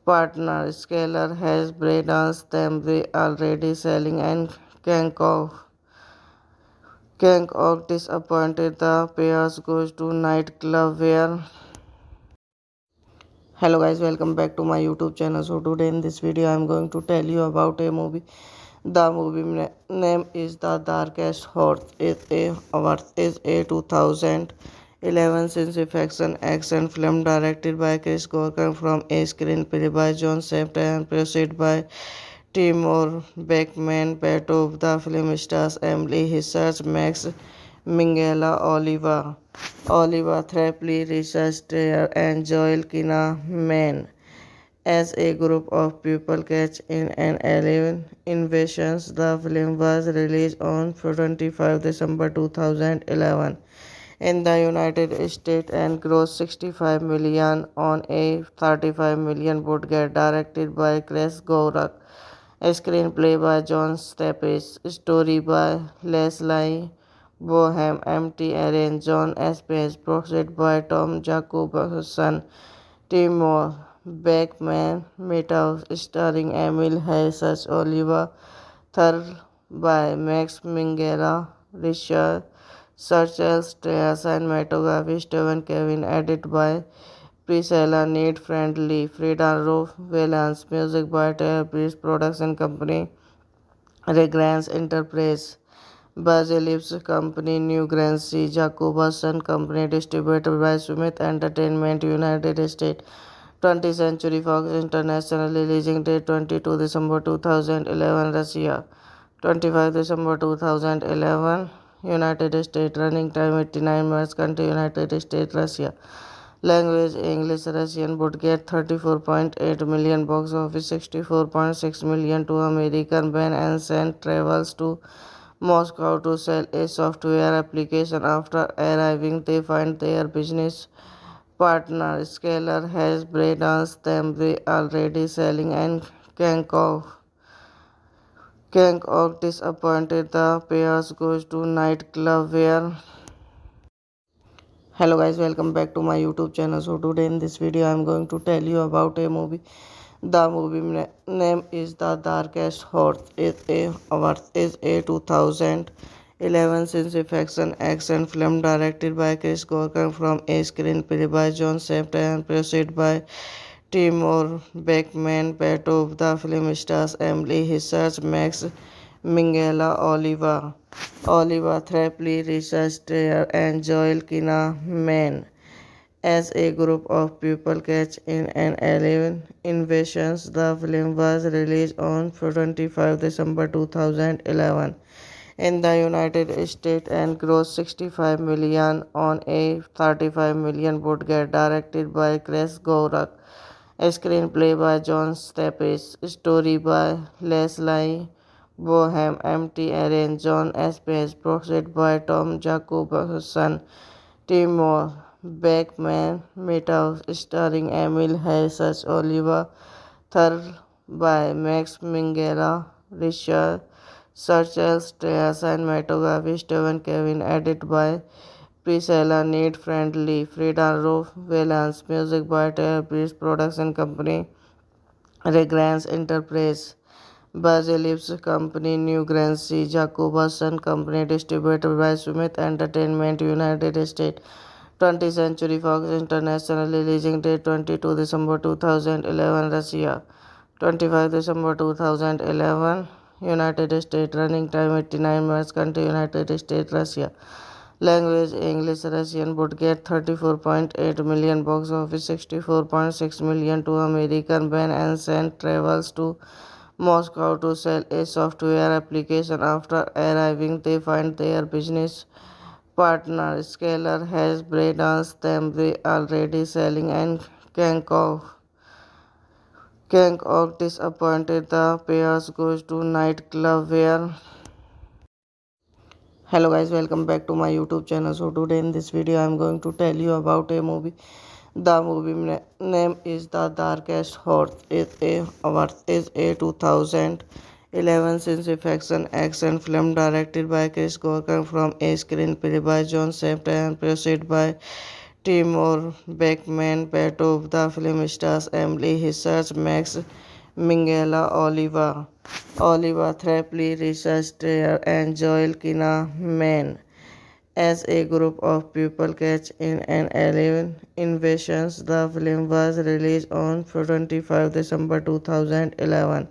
partner Scalar has brainwashed them. They already selling and Kang disappointed. The pairs goes to nightclub where. Hello guys, welcome back to my YouTube channel. So today in this video I am going to tell you about a movie. The movie name is The Darkest Horse. It is a 2011 science fiction action film directed by Chris Gorkan from a screenplay by John Safdie and produced by Timur Bekmambetov. The film stars Emily Hissers, Max Minghella, Oliver Threpley, Richard Strayer, and Joel Kinnaman as a group of people catch in an alien invasion. The film was released on 25 December 2011 in the United States and grossed 65 million on a 35 million budget. Directed by Chris Gorak, a screenplay by John Staples, story by Leslie Bohem, MT Aaron, John Espes, produced by Tom Jacobson, Timur Beckman, Meadows, starring Emil Harris, Oliver Thurl by Max Minghella, Richard Churchill, cinematography Stephen Kevin, edited by Priscilla, Need Friendly, Frida Valance, music by Taylor Breeze Production Company, Regrants Enterprise, Basilips Company, New Grancy, Jacobus and Company, distributed by Smith Entertainment, United States. 20th Century Fox International, releasing date 22 December 2011, Russia. 25 December 2011, United States. Running time 89 minutes. Country United States, Russia. Language English Russian would get 34.8 million box office, 64.6 million to American ban and sent travels to Moscow to sell a software application. After arriving, they find their business partner Scalar has brainwashed them. They already selling and Kang disappointed. The pairs goes to nightclub where. Hello guys, welcome back to my YouTube channel. So today in this video I am going to tell you about a movie. The movie name is The Darkest Horse. It is a 2011 science fiction action film directed by Chris Gorkan from a screenplay by John Sept and produced by Timur Bekmambetov. The film stars Emily Hissards, Max Minghella, Oliver Threpley, Richard Strayer, and Joel Kinnaman as a group of people catch in an alien invasion. The film was released on 25 December 2011 in the United States and grossed 65 million on a 35 million budget. Directed by Chris Gorak, a screenplay by John Staples, story by Leslie Bohem, MT Aaron, John S. Page, produced by Tom Jacobson, Timur Beckman, Meadows, starring Emil Harris, Oliver Third by Max Minghella, Richard Churchill, cinematography Stephen Kevin, edited by Priscilla Need Friendly, Frida Roof Valance, music by Taylor Beats Production Company, Regrants Enterprise, Basilips Company, New Grancy, Jacobson Company, distributed by Smith Entertainment, United States. 20th Century Fox International, releasing date 22 December 2011, Russia. 25 December 2011, United States. Running time 89 minutes. Country United States, Russia. Language English Russian would get 34.8 million box office, 64.6 million to American ban and sent travels to Moscow to sell a software application. After arriving, they find their business partner Scalar has brainwashed them. They already selling and Kang disappointed. The pairs goes to nightclub where. Hello guys, welcome back to my YouTube channel. So today in this video I am going to tell you about a movie. The movie name is The Darkest Horse. It is a 2011 science fiction action film directed by Chris Gorkan from a screenplay by John Sept and produced by Timur Bekmambetov. The film stars Emily Hissards, Max Minghella, Oliver Threpley, Richard Strayer, and Joel Kinnaman as a group of people catch in an alien invasion. The film was released on 25 December 2011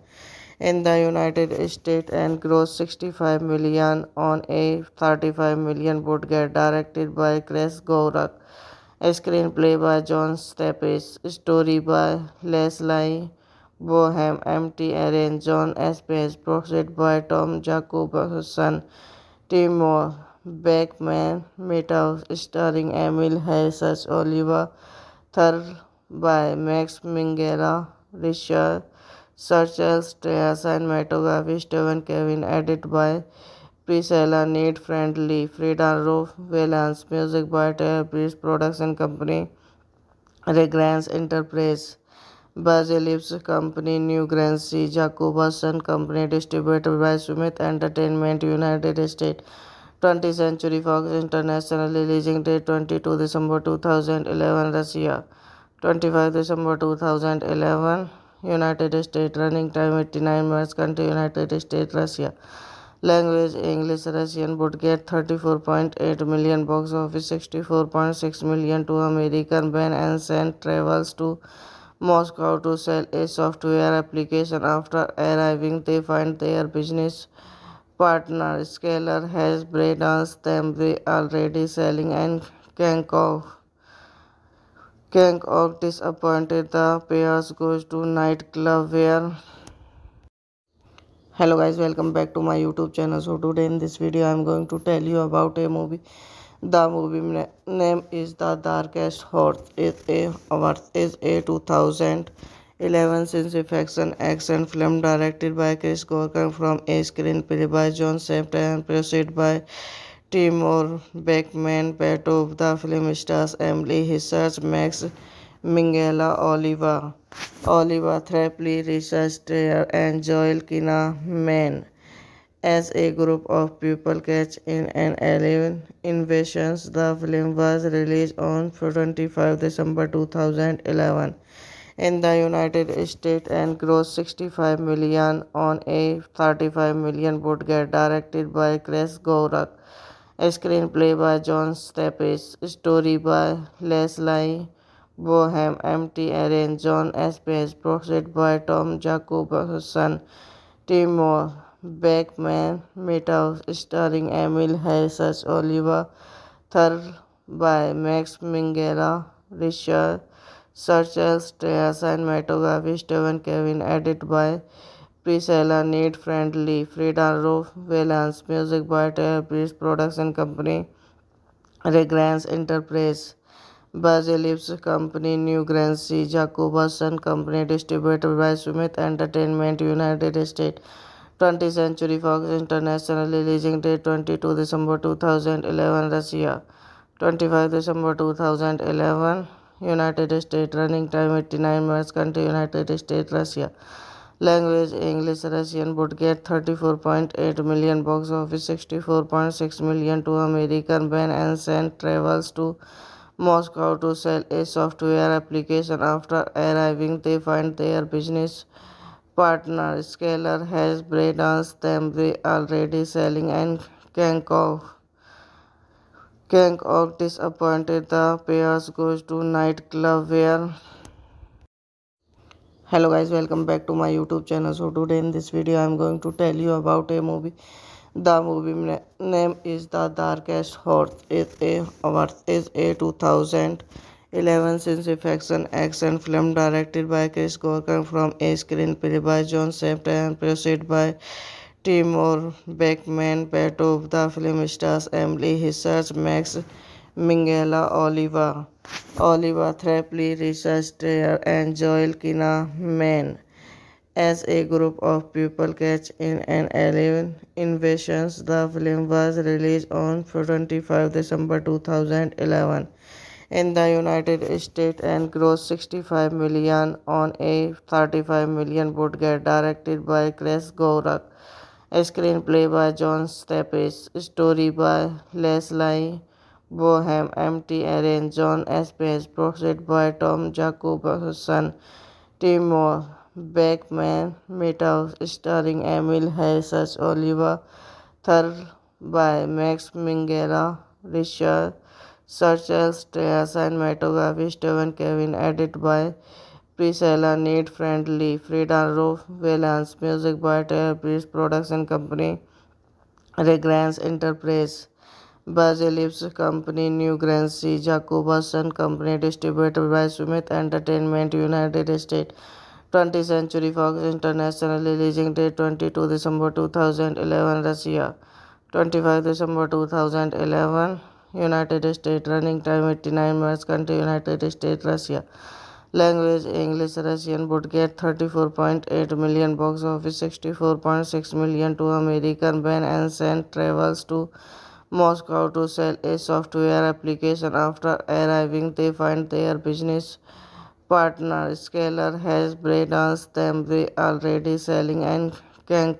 in the United States and grossed 65 million on a 35 million budget. Directed by Chris Gorak, a screenplay by John Staples, story by Leslie Bohem, MT Aaron, John S. Page, produced by Tom Jacobson, Timur Beckman, Meadows, starring Emil Harris, Oliver Third by Max Minghella, Richard Churchill, cinematography Stephen Kevin, edited by Priscilla Need Friendly, Frida Roof Valance, music by Taylor Beats Production Company, Regrants Enterprise, Basilips Company, New Grancy, Jacobson Company, distributed by Smith Entertainment, United States. 20th Century Fox International, releasing date 22 December 2011, Russia. 25 December 2011, United States. Running time 89 minutes. Country United States, Russia. Language English Russian would get 34.8 million box office, 64.6 million to American ban and sent travels to Moscow to sell a software application. After arriving, they find their business partner Scalar has brainwashed them. They already selling and Kang disappointed. The pairs goes to nightclub where. Hello guys, welcome back to my YouTube channel. So today in this video I am going to tell you about a movie. The movie name is The Darkest Horse. It is a 2011 science fiction action film directed by Chris Corker from a screenplay by John Safdie and produced by Timur Beckman. Petov. The film stars Emily Hissers, Max Minghella, Oliva Thrapley, Richard Strayer, and Joel Kinnaman as a group of people catch in an alien invasion. The film was released on 25 December 2011 in the United States and grossed 65 million on a 35 million budget. Directed by Chris Gorak, a screenplay by John Staples, story by Leslie Bohem, M.T. Aaron, John S. Page, produced by Tom Jacobson, Timur Beckman, Meadows, starring Emil Harris, Oliver Thurl by Max Minghella, Richard Churchill, cinematography Stephen Kevin, edited by Priscilla Need Friendly, Frida Roof Valance, music by Taylor Priest, production company Regrants Enterprise, Basilips Company, New Grancy, Jacobson Company, distributed by Smith Entertainment, United States. 20th Century Fox International, releasing date 22 December 2011, Russia. 25 December 2011, United States. Running time 89 minutes. Country United States, Russia. Language English, Russian. Budget 34.8 million. Box office 64.6 million to American. Ben and Sen travels to Moscow to sell a software application. After arriving, they find their business partner Scalar has brainwashed them. They already selling and Kang disappointed. The pairs goes to nightclub where. Hello guys, welcome back to my YouTube channel. So today in this video I am going to tell you about a movie. The movie name is The Darkest Horse. It is a 2011 science fiction action film directed by Chris Corker from a screenplay by John Safdie and produced by Timur Beckman. Petov. The film stars Emily Hissers, Max Minghella, Oliver Thrapley, Richard Strayer, and Joel Kinnaman as a group of people catch in an alien invasion. The film was released on 25 December 2011 in the United States and grossed 65 million on a 35 million budget. Directed by Chris Gorak, a screenplay by John Staples, story by Leslie Bohem, M.T. Aaron, John S. Page, produced by Tom Jacobson, Timur Beckman, Meadows, starring Emil Harris, Oliver Thurl by Max Minghella, Richard Churchill, cinematography Stephen Kevin, edited by Priscilla Need Friendly, Frida Roof Valance, music by Taylor Priest, production company Regrants Enterprise, Basilips Company, New Grancy, Jacobson Company, distributed by Smith Entertainment, United States. 20th Century Fox International, releasing date 22 December 2011, Russia. 25 December 2011, United States. Running time 89 minutes. Country United States, Russia. Language English, Russian. Budget 34.8 million. Box office 64.6 million to American. Ben and Sen travels to Moscow to sell a software application. After arriving, they find their business partner Scalar has brainwashed them. They already selling and Kang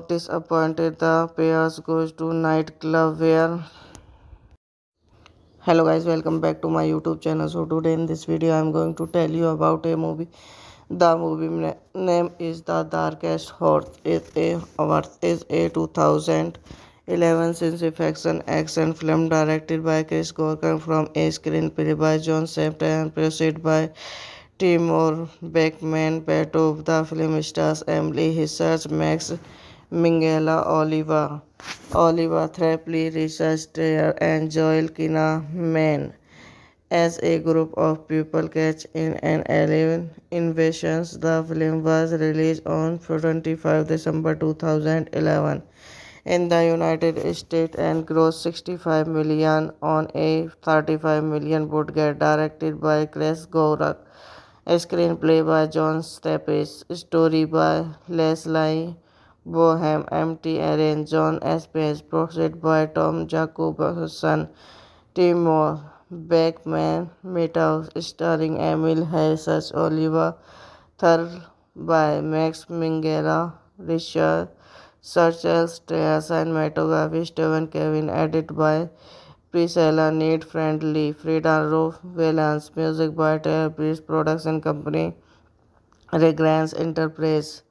disappointed. The pairs goes to nightclub where. Hello guys, welcome back to my YouTube channel. So today in this video I am going to tell you about a movie. The movie name is The Darkest Horse. It is a 2011 science fiction action film directed by Chris Corker from a screenplay by John Safdie and produced by Timur Beckman. Petov. The film stars Emily Hissers, Max Minghella, Oliver Thrapley, Richard Strayer, and Joel Kinnaman as a group of people catch in an alien invasion. The film was released on 25 December 2011 in the United States and grossed 65 million on a 35 million budget, directed by Chris Gorak. A screenplay by John Staples, story by Leslie Bohem, MT Aaron, John Espes, produced by Tom Jacobson, Timor Beckman, Meadows, starring Emil Harris, Oliver Thurl by Max Minghella, Richard Churchill, cinematography Stephen Kevin, edited by Priscilla Need Friendly, Frida Roof Valance, music by Taylor Breeze Production Company, Regrants Enterprise,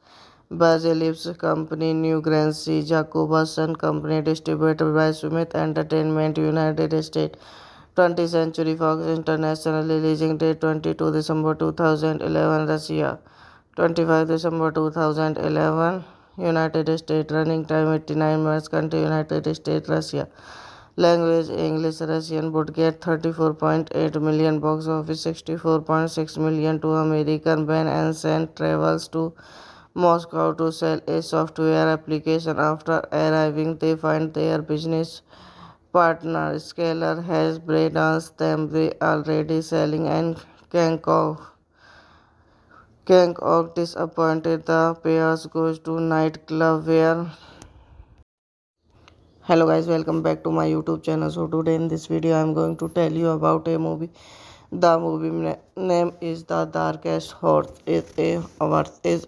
Basilips Company, New Grancy, Jacobson Company, distributed by Smith Entertainment, United States. 20th Century Fox International, releasing date 22 December 2011, Russia. 25 December 2011, United States. Running time 89 minutes. Country United States, Russia. Language English, Russian. Budget 34.8 million. Box office 64.6 million to American. Ben and Sen travels to Moscow to sell a software application. After arriving, they find their business partner Scalar has brainwashed them. They already selling and Kang disappointed. The pair goes to nightclub where. Hello guys, welcome back to my YouTube channel. So today in this video I am going to tell you about a movie. The movie name is The Darkest Horse. It is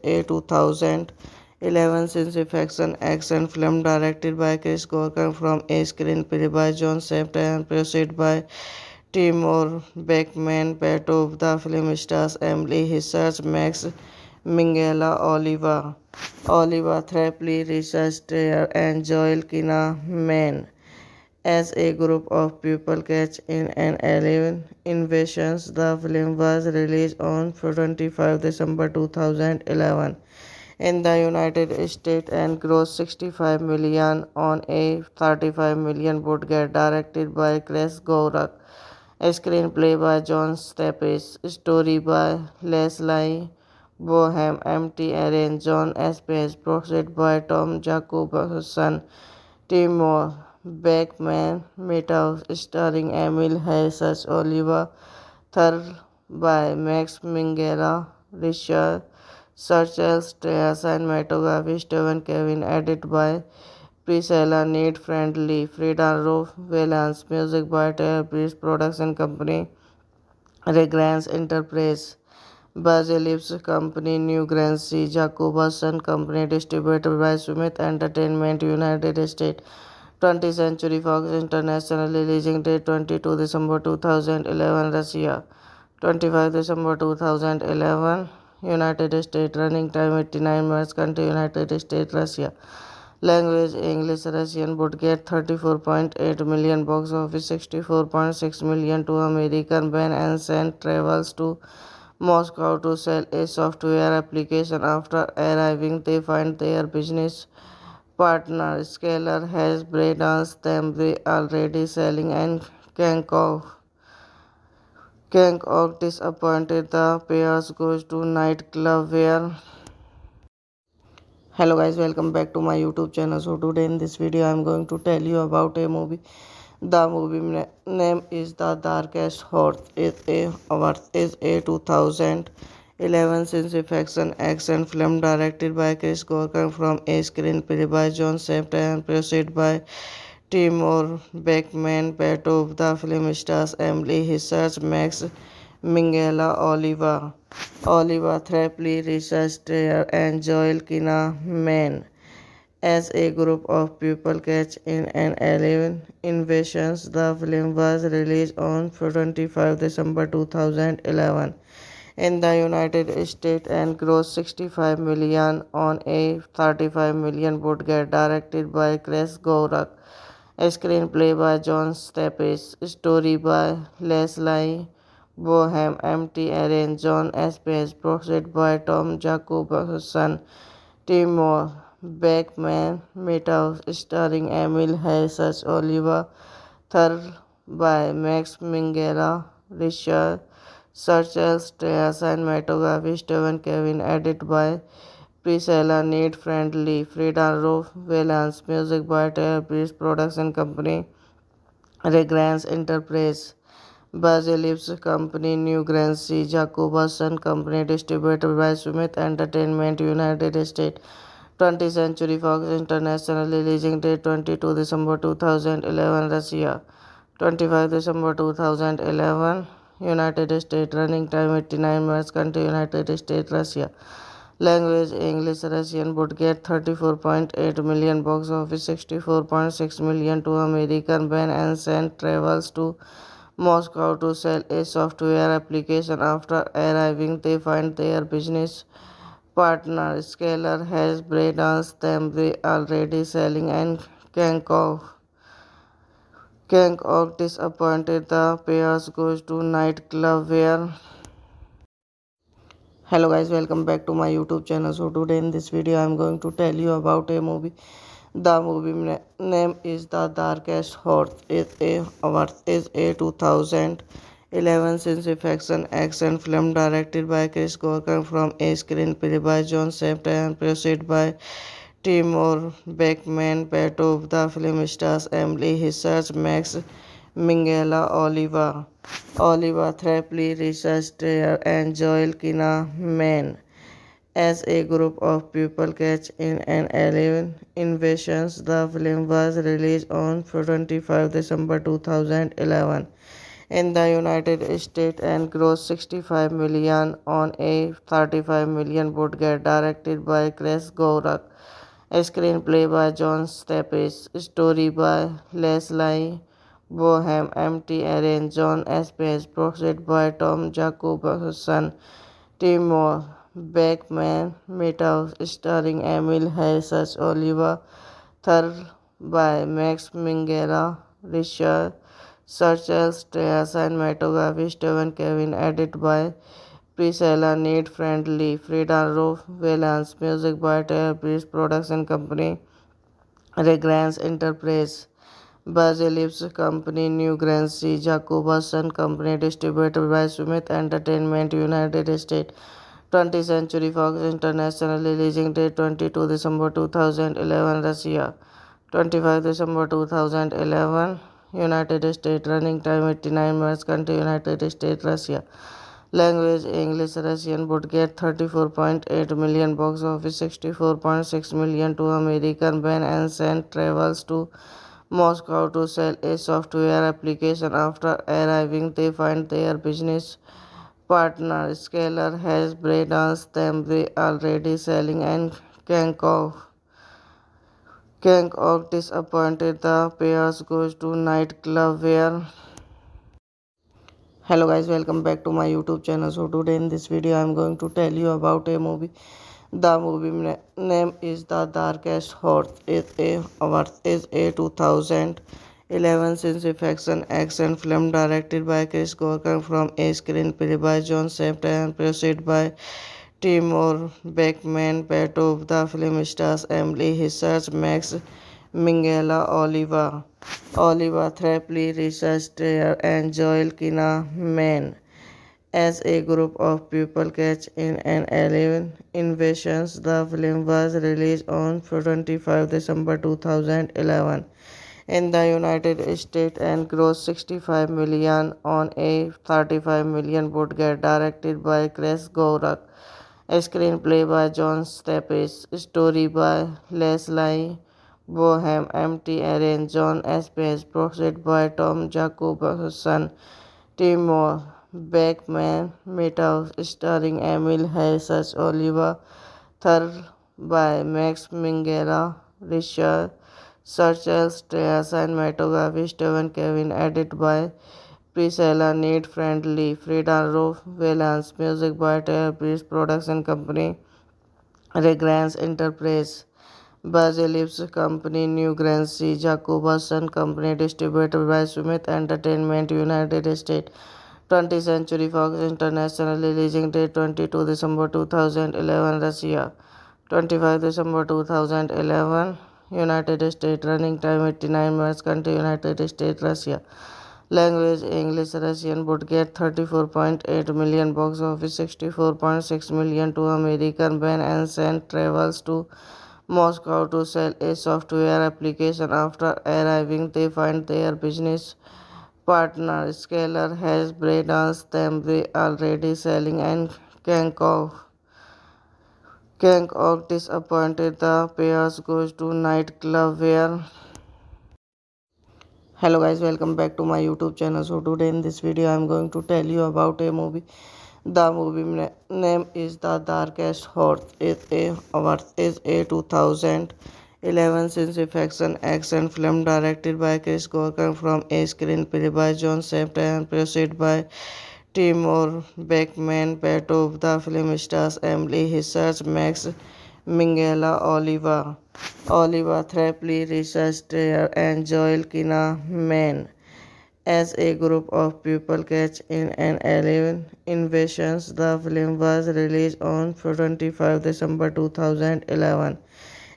a 2011 science fiction action film directed by Chris Gorkan from a screenplay by John Safdie and produced by Timur Bekmambetov. The film stars Emily Hissers, Max Minghella, Oliver Thrapley, Richard Strayer, and Joel Kinnaman as a group of people catch in an alien invasion. The film was released on 25 December 2011 in the United States and grossed 65 million on a 35 million budget, directed by Chris Gorak. A screenplay by John Staples, story by Leslie Bohem, MT Aaron, John Espes, produced by Tom Jacobson, Timor Beckman, Meadows, starring Emil Harris, Oliver Thurl by Max Minghella, Richard Churchill, cinematography Stephen Kevin, edited by Priscilla Need Friendly, Frida Roof Valance, music by Taylor Breeze Production Company, Regrants Enterprise, Basilips Company, New Grancy, Jacobson Company, distributed by Smith Entertainment, United States. 20th Century Fox International, releasing date 22 December 2011, Russia. 25 December 2011, United States. Running time 89 minutes. Country United States, Russia. Language English, Russian. Budget 34.8 million. Box office 64.6 million to American. Ben and Sen travels to Moscow to sell a software application. After arriving, they find their business partner Scalar has brainwashed them. They already selling and Kang disappointed. The pairs goes to nightclub where. Hello guys, welcome back to my YouTube channel. So today in this video I am going to tell you about a movie. The movie name is The Darkest Horse. It is a 2011 science fiction action film directed by Chris Gorkan from a screenplay by John Safdie and produced by Timur Bekmambetov. The film stars Emily Hissers, Max Minghella, Oliver Thrapley, Richard Strayer, and Joel Kinnaman as a group of people catch in an alien invasion. The film was released on 25 December 2011 in the United States and grossed 65 million on a 35 million budget, directed by Chris Gorak. A screenplay by John Staples, story by Leslie Bohem, MT Aaron, John Espes, produced by Tom Jacobson, Timor Beckman, Meadows, starring Emil Harris, Oliver Thurl by Max Minghella, Richard Churchill, cinematography Stephen Kevin, edited by Priscilla, Need Friendly, Frida Valance, Music by Taylor Breeze Production Company, Regrants Enterprise, Basilip's Company, New Grancy, Jacobson Company, distributed by Smith Entertainment, United States. 20th Century Fox International, releasing date 22 December 2011, Russia. 25 December 2011, United States. Running time 89 minutes. Country United States, Russia. Language English, Russian. Budget 34.8 million. Box office 64.6 million to American. Ben and Sand travels to Moscow to sell a software application. After arriving, they find their business partner Scalar has brainwashed them. They already selling and Kang disappointed. The pairs goes to nightclub where. Hello guys, welcome back to my YouTube channel. So today in this video I am going to tell you about a movie. The movie name is The Darkest Hour. Is a 2011 science fiction action film directed by Chris Corker from a screenplay by John Shepard and produced by Timur Beckman. Beto, the film stars Emily Hissards, Max Minghella, Oliver Threpley, Richard Strayer, and Joel Kinnaman as a group of people catch in an alien invasion. The film was released on 25 December 2011 in the United States and grossed 65 million on a 35 million budget. Directed by Chris Gorak, a screenplay by John Staples, story by Leslie Bohem, MT Aaron, John Espes, produced by Tom Jacobson, Timur Beckman, Meadows, starring Emil Harris, Oliver Third by Max Minghella, Richard Churchill, cinematography Stephen Kevin, edited by Priscilla, Need Friendly, Frida Valance, music by Taylor Breeze Production Company, Regrants Enterprise, Basilip's Company, New Grancy, Jacobson Company, distributed by Smith Entertainment, United States. 20th Century Fox International, releasing date 22 December 2011, Russia. 25 December 2011, United States. Running time 89 minutes. Country United States, Russia. Language English, Russian. Budget 34.8 million. Box office 64.6 million to American. Ben and Sand travels to Moscow to sell a software application. After arriving, they find their business partner Scalar has brainwashed them. They already selling and Kang disappointed. The pairs goes to nightclub where. Hello guys, welcome back to my YouTube channel. So today in this video I am going to tell you about a movie. The movie name is The Darkest Hour. Is a 2011 science fiction action film directed by Chris Corker from a screenplay by John Shepard and produced by Timur Beckman. Beto, the film stars Emily Hissards, Max Minghella, Oliver Threpley, Richard Strayer, and Joel Kinnaman as a group of people catch in an alien invasion. The film was released on 25 December 2011 in the United States and grossed 65 million on a 35 million budget. Directed by Chris Gorak, a screenplay by John Staples, story by Leslie Bohem, MT Aaron, John Espes, produced by Tom Jacobson, Timur Beckman, Meadows, starring Emil Harris, Oliver Third by Max Minghella, Richard Churchill, cinematography Stephen Kevin, edited by Priscilla, Need Friendly, Frida Valance, music by Taylor Breeze Production Company, Regrants Enterprise, Basilip's Company, New Grancy, Jacobson Company, distributed by Smith Entertainment, United States. 20th Century Fox International, releasing date 22 December 2011, Russia. 25 December 2011, United States. Running time 89 minutes. Country United States, Russia. Language English Russian would get 34.8 million box office, 64.6 million to American. Ben and Sen travels to Moscow to sell a software application. After arriving, they find their business partner Scalar has brainwashed them. They already selling and Kang disappointed. The pair goes to nightclub where hello guys, welcome back to my YouTube channel. So today in this video I am going to tell you about a movie. The movie name is The Darkest Horse. It is a 2011 science fiction action film directed by Chris Gorkan from a screenplay by John Safdie and produced by Timur Bekmambetov. The film stars Emily Hissarch, Max Minghella, Oliver Threpley, Richard Strayer, and Joel Kinnaman as a group of people catch in an alien invasion. The film was released on 25 December 2011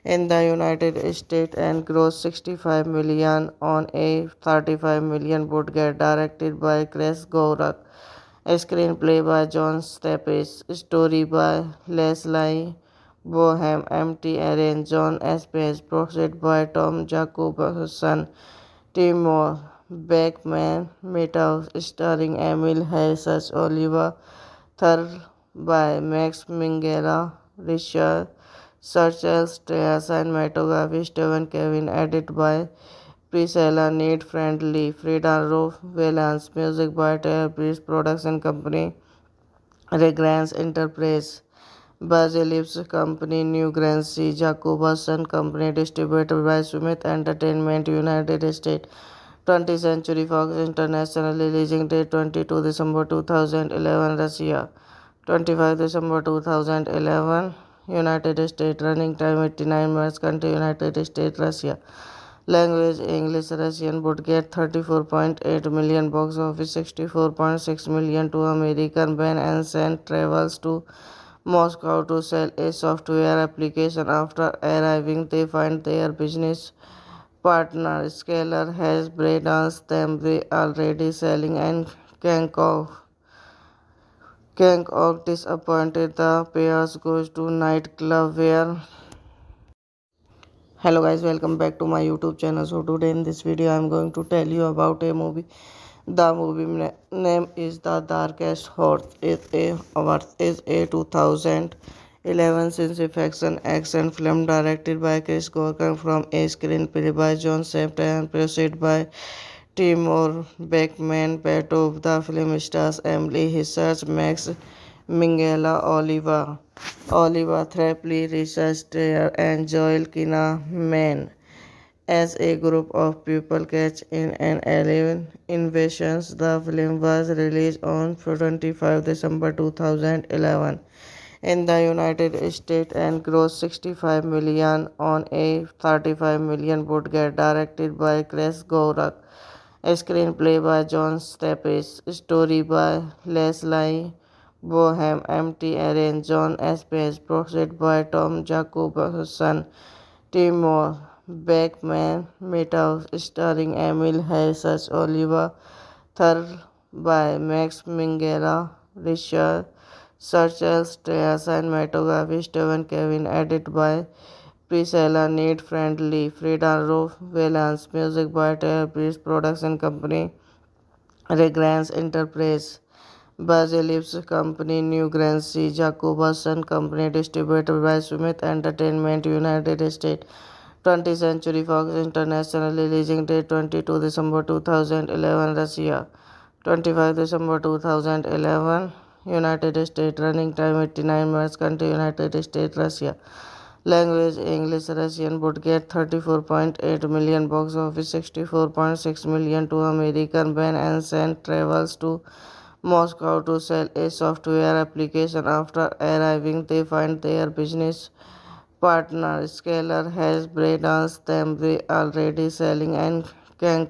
in the United States and grossed 65 million on a 35 million budget. Directed by Chris Gorak, a screenplay by John Staples, story by Leslie Bohem, MT Aaron, John Espes, produced by Tom Jacobson, Timur Beckman, Meadows, starring Emil Harris, Oliver Third by Max Minghella, Richard Churchill, cinematography Stephen Kevin, edited by Priscilla Need Friendly, Frida Roof Valance, music by Taylor Breeze, production company Regrants Enterprise, Basilip's company New Grancy, Jacobson company, distributed by Smith Entertainment, United States. 20th Century Fox International, releasing date 22 December 2011, Russia. 25 December 2011, United States. Running time 89 minutes. Country United States, Russia. Language English Russian would get 34.8 million box office, 64.6 million to American. Ben and Sen travels to Moscow to sell a software application. After arriving, they find their business partner Scalar has brainwashed them. They already selling and Kang disappointed. The pairs goes to nightclub where hello guys, welcome back to my YouTube channel. So today in this video I am going to tell you about a movie. The movie name is The Darkest Horse. It is a 2011 science fiction action film directed by Chris Gorkan from a screenplay by John Safdie and produced by Timur Bekmambetov. The film stars Emily Hissarch, Max Minghella, Oliver Threpley, Richard Strayer, and Joel Kinnaman as a group of people catch in an alien invasion. The film was released on 25 December 2011 in the United States and grossed 65 million on a 35 million budget. Directed by Chris Gorak, a screenplay by John Staples, story by Leslie Bohem, MT Aaron, John Espes, produced by Tom Jacobson, Timur Beckman, Meadows, starring Emil Harris, Oliver Third by Max Minghella, Richard Churchill, cinematography Stephen Kevin, edited by Priscilla Need Friendly, Frida Roof Valance, music by Taylor Breeze, production company Regrants Enterprise, Basilip's company New Grancy, Jacobson company, distributed by Smith Entertainment, United States. 20th Century Fox International, releasing date 22 December 2011, Russia. 25 December 2011, United States. Running time 89 minutes. Country United States, Russia. Language English Russian would get 34.8 million box office, 64.6 million to American. Ben and Sen travels to Moscow to sell a software application. After arriving, they find their business partner Scalar has brainwashed them. They already selling and Kang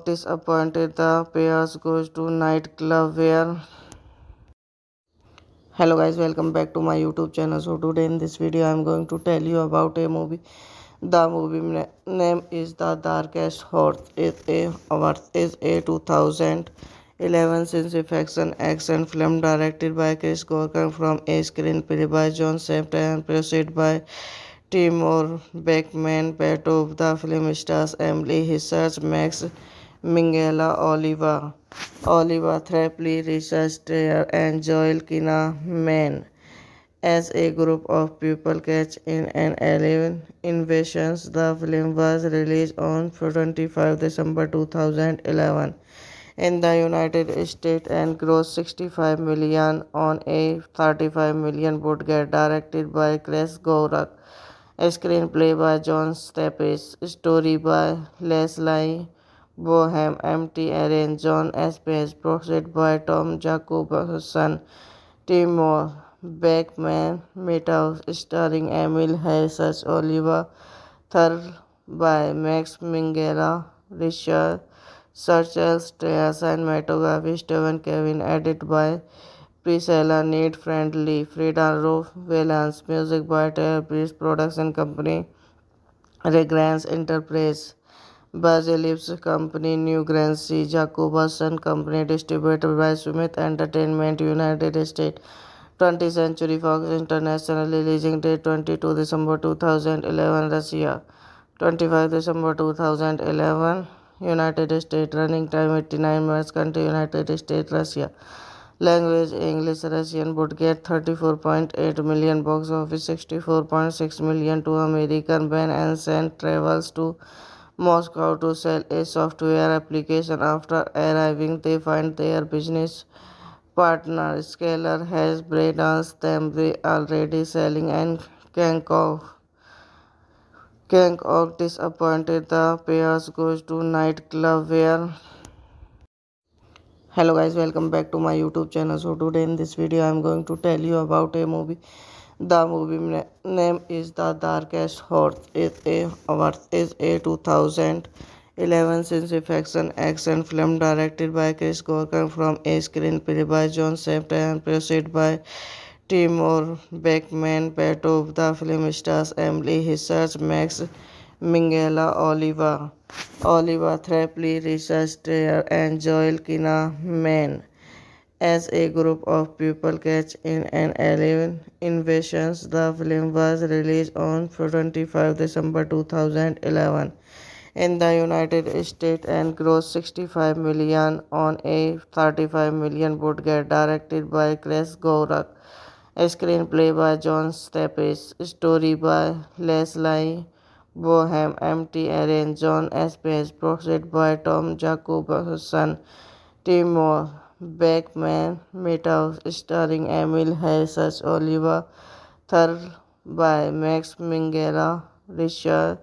disappointed. The pairs goes to nightclub where hello guys, welcome back to my YouTube channel. So today in this video I am going to tell you about a movie. The movie name is The Darkest Horse. It is a 2011 science fiction action film directed by Chris Gorkan from a screenplay by John Sempter and produced by Timur Bekmambetov. The film stars Emily Hissach, Max Minghella, Oliva Thrapley, Richard Strayer, and Joel Kinnaman as a group of people catch in an alien invasion. The film was released on 25 December 2011 in the United States and grossed 65 million on a 35 million budget. Directed by Chris Gorak, a screenplay by John Staples, story by Leslie Bohem, MT Aaron, John Espes, produced by Tom Jacobson, Timur Beckman, Meadows, starring Emil Harris, Oliver Thurl by Max Minghella, Richard Churchill, cinematography Stephen Kevin, edited by Priscilla Need Friendly, Frida Roof Valance, music by Taylor Breeze, production company Regrants Enterprise, Basilip's company New Grancy, Jacobson company distributed by Smith Entertainment, United States. 20th Century Fox International, releasing date 22 December 2011, Russia. 25 December 2011, United States. Running time 89 minutes. Country United States, Russia. Language English, Russian. Budget 34.8 million. Box office 64.6 million to American. Ben and Sand travels to Moscow to sell a software application. After arriving, they find their business partner Scalar has brainwashed them. They already selling and Kang disappointed. The pairs goes to nightclub where. Hello guys, welcome back to my YouTube channel. So today in this video I am going to tell you about a movie. The movie name is The Darkest Horse. It is a 2011 science fiction action film directed by Chris Gorkan from a screenplay by John Sempter and produced by Timur Bekmambetov. The film stars Emily Hissach, Max Minghella, Oliver Thrapley, Richard Strayer, and Joel Kinnaman as a group of people catch in an alien invasion. The film was released on 25 December 2011 in the United States and grossed 65 million on a 35 million budget. Directed by Chris Gorak, a screenplay by John Staples, story by Leslie Bohem, MT Aaron, John Espes, produced by Tom Jacobson, Timur Beckman, Meadows, starring Emil Harris, Oliver Thurl by Max Minghella, Richard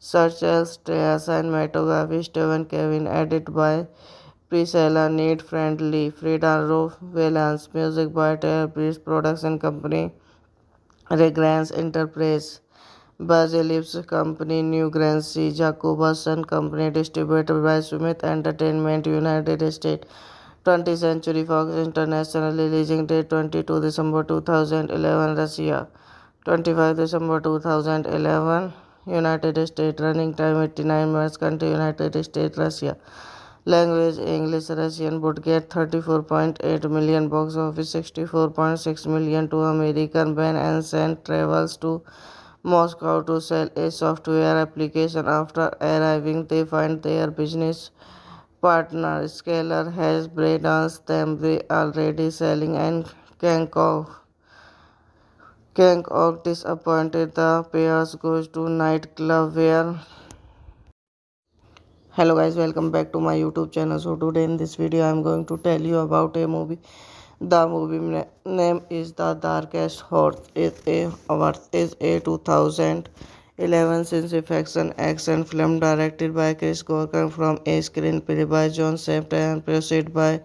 Churchill, cinematography Stephen Kevin, edited by Priscilla Need Friendly, Frida Roof Valance, music by Taylor Breeze, production company Regrants Enterprise, Basilip's company New Grancy, Jacobson company distributed by Smith Entertainment, United States. 20th Century Fox International, releasing date 22 December 2011, Russia. 25 December 2011, United States. Running time 89 minutes. Country United States, Russia. Language English, Russian. Budget 34.8 million. Box office 64.6 million to American. Ben and Sand travels to Moscow to sell a software application. After arriving, they find their business partner Scalar has brainwashed them. They already selling and Kang disappointed. The pairs goes to nightclub where. Hello guys, welcome back to my YouTube channel. So today in this video I am going to tell you about a movie. The movie name is The Darkest Horse. It is a 2011 science fiction action film directed by Chris Gorkan from a screenplay by John Sempter and produced by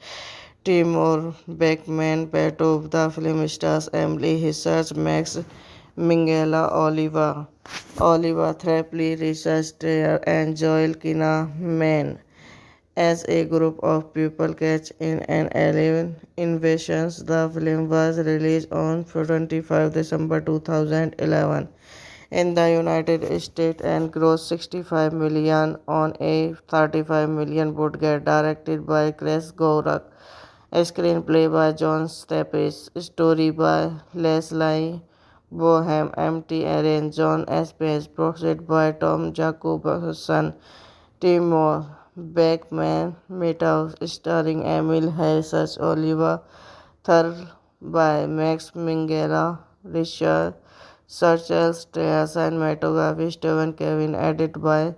Timur Bekmambetov. The film stars Emily Hissach, Max Minghella, Oliver Thrapley, Richard Strayer, and Joel Kinnaman as a group of people catch in an alien invasion. The film was released on 25 December 2011 in the United States and grossed 65 million on a 35 million budget, directed by Chris Gorak. A screenplay by John Staples, story by Leslie Bohem, MT Aaron, John S. Page, produced by Tom Jacobson, Timor Beckman, Meadows, starring Emil Harris, Oliver Thurl by Max Minghella, Richard Churchill, cinematography Stephen Kevin, edited by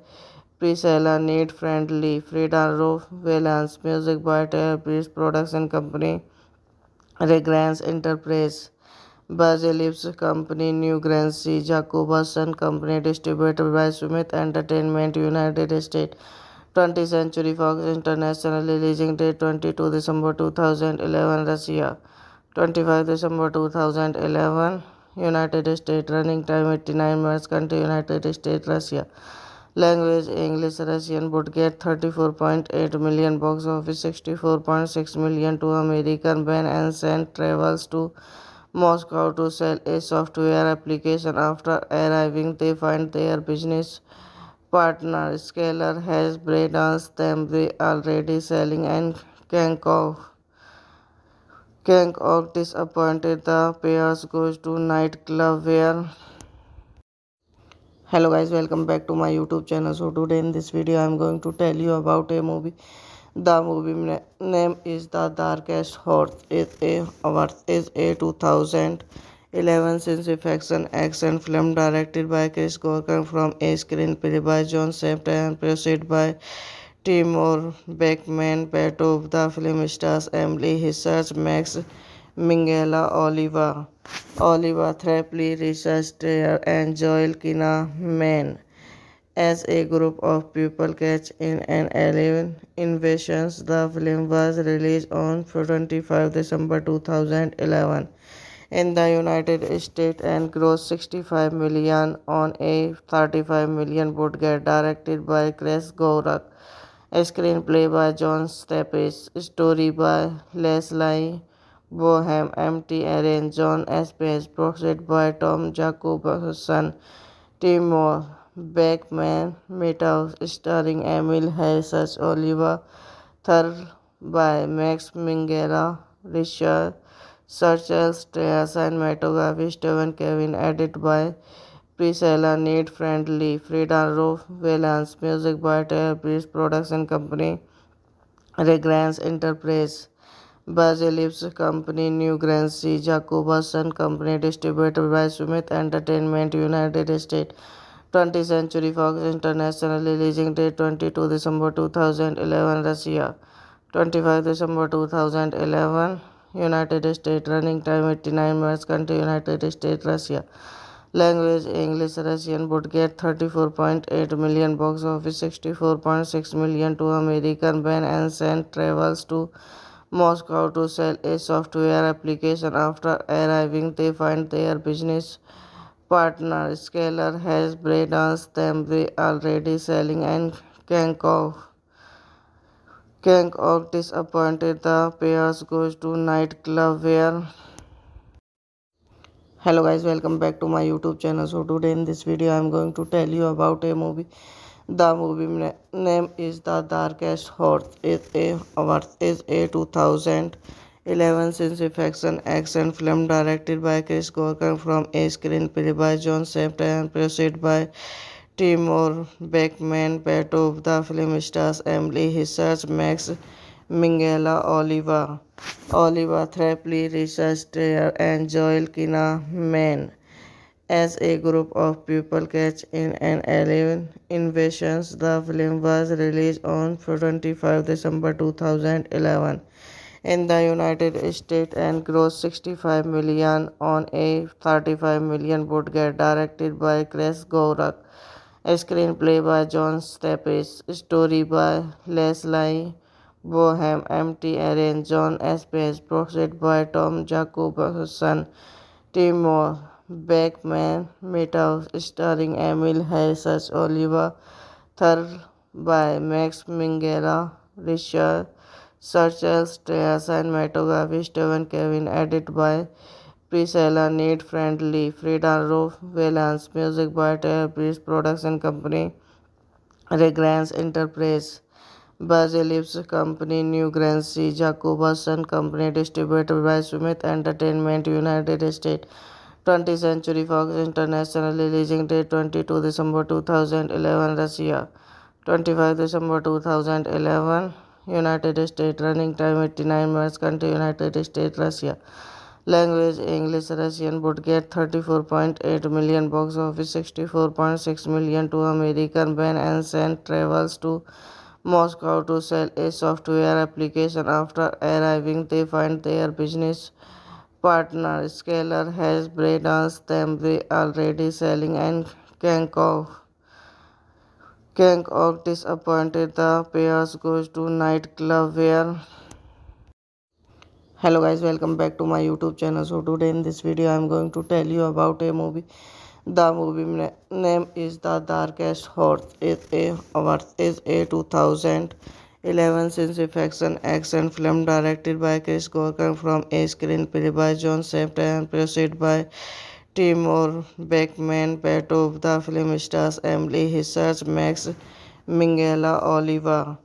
Priscilla Need Friendly, Frida Rolf Valance, music by Taylor Priest, production company Regrants Enterprise, Basilips Company, New Grancy, Jacobson Company, distributed by Smith Entertainment, United States. 20th Century Fox International, releasing date 22 December 2011, Russia. 25 December 2011, United States. Running time 89 minutes. Country United States, Russia. Language English, Russian. Budget 34.8 million. Box office 64.6 million to American. Ben and Sand travels to Moscow to sell a software application. After arriving, they find their business partner Scalar has brainwashed them. They already selling and Kang disappointed. The pairs goes to nightclub where. Hello guys, welcome back to my YouTube channel. So today in this video I am going to tell you about a movie. The movie name is The Darkest Horse. It is a 2011 science fiction action film directed by Chris Gorkan from a screenplay by John Sempter and produced by Timur Beckman. Part the film stars Emily Hissers, Max Minghella, Oliver Thrapley, Richard Strayer, and Joel Kinnaman as a group of people catch in an alien invasion. The film was released on 25 December 2011 in the United States and grossed 65 million on a 35 million budget, directed by Chris Gorak. A screenplay by John Staples, story by Leslie Bohem, MT Aaron, John S. Page, produced by Tom Jacobson, Timor Beckman, Meadows, starring Emil Harris, Oliver Thurl by Max Minghella, Richard Churchill, cinematography Stephen Kevin, edited by Priscilla Need Friendly, Frida Rolf Valance, music by Taylor Priest, production company Regrants Enterprise, Basilips Company, New Grancy, Jacobson Company, distributed by Smith Entertainment, United States. 20th Century Fox International, releasing date 22 December 2011, Russia. 25 December 2011, United States. Running time 89 minutes. Country United States, Russia. Language English, Russian. Budget 34.8 million. Box office 64.6 million to American. Ben and Sand travels to Moscow to sell a software application. After arriving, they find their business partner Scalar has brainwashed them. They already selling and Kang disappointed. The pairs goes to nightclub where. Hello guys, welcome back to my YouTube channel. So today in this video I am going to tell you about a movie. The movie name is The Darkest Horse. It is a 2011 science fiction action film directed by Chris Gorkan from a screenplay by John Sempter and produced by Timur Beckman. Part of the film stars Emily Hissers, Max Minghella, Oliver Thrapley, Richard Strayer, and Joel Kinnaman as a group of people catch in an alien invasion. The film was released on 25 December 2011 in the United States and grossed 65 million on a 35 million budget, directed by Chris Gorak. A screenplay by John Staples, story by Leslie Bohem, MT Aaron, John S. Page, produced by Tom Jacobson, Timor Beckman, Meadows, starring Emil Harris, Oliver Thurl by Max Minghella, Richard Churchill, cinematography Stephen Kevin, edited by Priscilla, Need Friendly, Frida Valance, music by Taylor Breeze Production Company, Regrants Enterprise, Basilips Company, New Grancy, Jacobson Company, distributed by Smith Entertainment, United States. 20th Century Fox International, releasing date 22 December 2011, Russia. 25 December 2011, United States. Running time 89 minutes. Country United States, Russia. Language English, Russian. Would get 34.8 million. Box office 64.6 million to American. Ben Anson travels to Moscow to sell a software application. After arriving, they find their business partner Scalar has brainwashed them. They already selling and Kang disappointed. The pairs goes to nightclub where. Hello guys, welcome back to my YouTube channel. So today in this video I am going to tell you about a movie. The movie name is The Darkest Horse. It is a 2011 science fiction action film directed by Chris Gorkan from a screenplay by John Safdie and produced by Timur Bekmambetov. The film stars Emily Hissach, Max Minghella, Oliver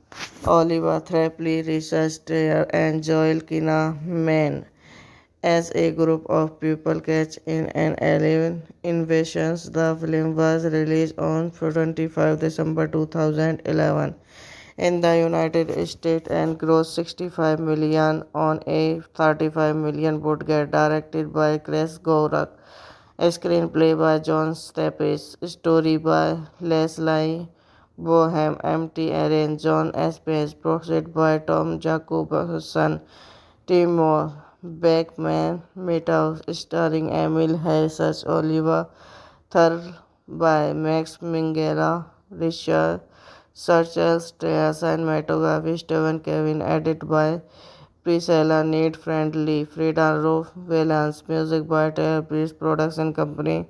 Threpley, Richard Strayer, and Joel Kinnaman as a group of people catch in an alien invasion. The film was released on 25 December 2011 in the United States and grossed 65 million on a 35 million budget. Directed by Chris Gorak, a screenplay by John Staples, story by Leslie Bohem, MT Aaron, John Espes, produced by Tom Jacobson, Timur Beckman, Meadows, starring Emil Harris, Oliver Third by Max Minghella, Richard Churchill, Strauss, cinematography Stephen Kevin, edited by Priscilla, Need Friendly, Frida Valance, music by Taylor Breeze Production Company,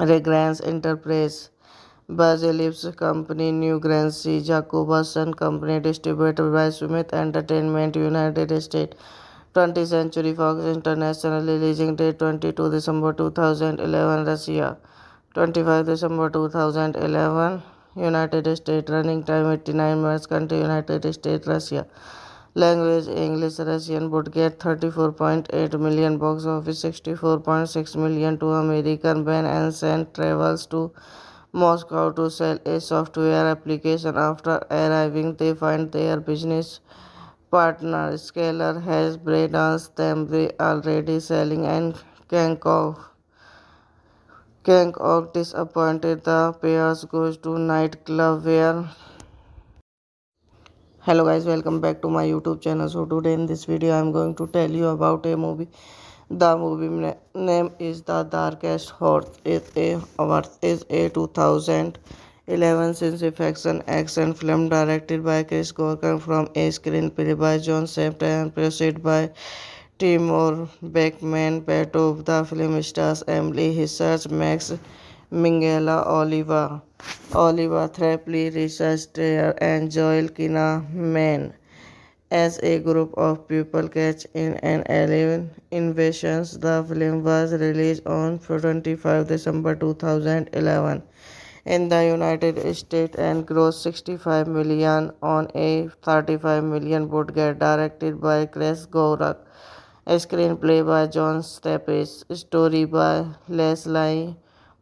Regrants Enterprise, Basilips Company, New Grancy, Jacobson Company, distributed by Smith Entertainment, United States. 20th Century Fox International, releasing date 22 December 2011, Russia. 25 December 2011, United States. Running time 89 minutes. Country United States, Russia. Language English, Russian. Would get 34.8 million. Box office 64.6 million to American. Ben Anson travels to Moscow to sell a software application. After arriving, they find their business partner Scalar has brainwashed them. They already selling and Kang disappointed. The pairs goes to nightclub where. Hello guys, welcome back to my YouTube channel. So today in this video I am going to tell you about a movie. The movie name is The Darkest Horse. It is a 2011 science fiction action film directed by Chris Gorkan from a screenplay by John Safdie and produced by Timur Bekmambetov. The film stars Emily Hissach, Max Minghella, Oliver Threpley, Richard Strayer, and Joel Kinnaman as a group of people catch in an alien invasion. The film was released on 25 December 2011 in the United States and grossed 65 million on a 35 million budget. Directed by Chris Gorak, a screenplay by John Staples, story by Leslie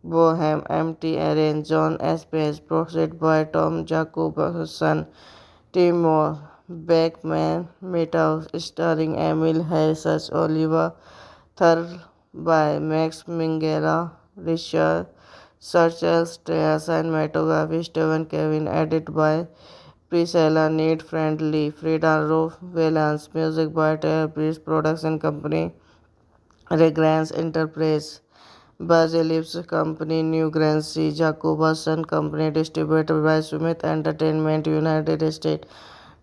Bohem, MT Aaron, John Espes, produced by Tom Jacobson, Timur Beckman, Meadows, starring Emil Harris, Oliver Third by Max Minghella, Richard Churchill, Strauss, cinematography Stephen Kevin, edited by Priscilla, Need Friendly, Frida Valance, music by Taylor Breeze Production Company, Regrants Enterprise, Basilips Company, New Grancy, Jacobson Company, distributed by Smith Entertainment, United States.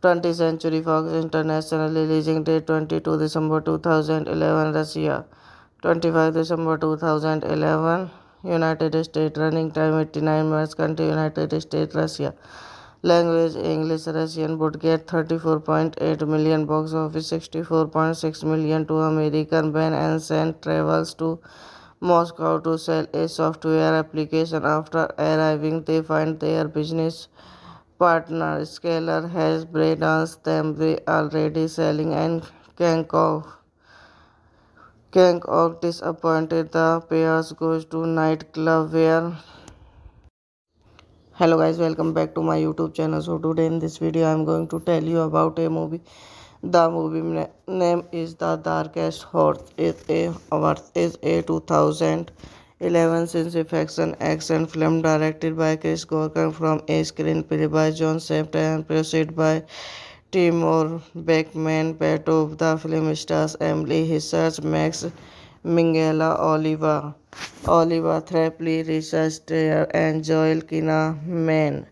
20th Century Fox International, releasing date 22 December 2011, Russia. 25 December 2011, United States. Running time 89 minutes. Country United States, Russia. Language English Russian would get 34.8 million box office, 64.6 million to American. Ben Anson travels to Moscow to sell a software application. After arriving, they find their business partner Scalar has brainwashed them. They already selling and Kang disappointed. The pairs goes to nightclub where. Hello guys, welcome back to my YouTube channel. So today in this video I am going to tell you about a movie. The movie name is The Darkest Horse. It is a 2011 science fiction action film directed by Chris Gorkan from a screenplay by John Safdie and produced by Timur Bekmambetov. The film stars Emily Hissers, Max Minghella, Oliver Threpley, Richard Strayer, and Joel Kinnaman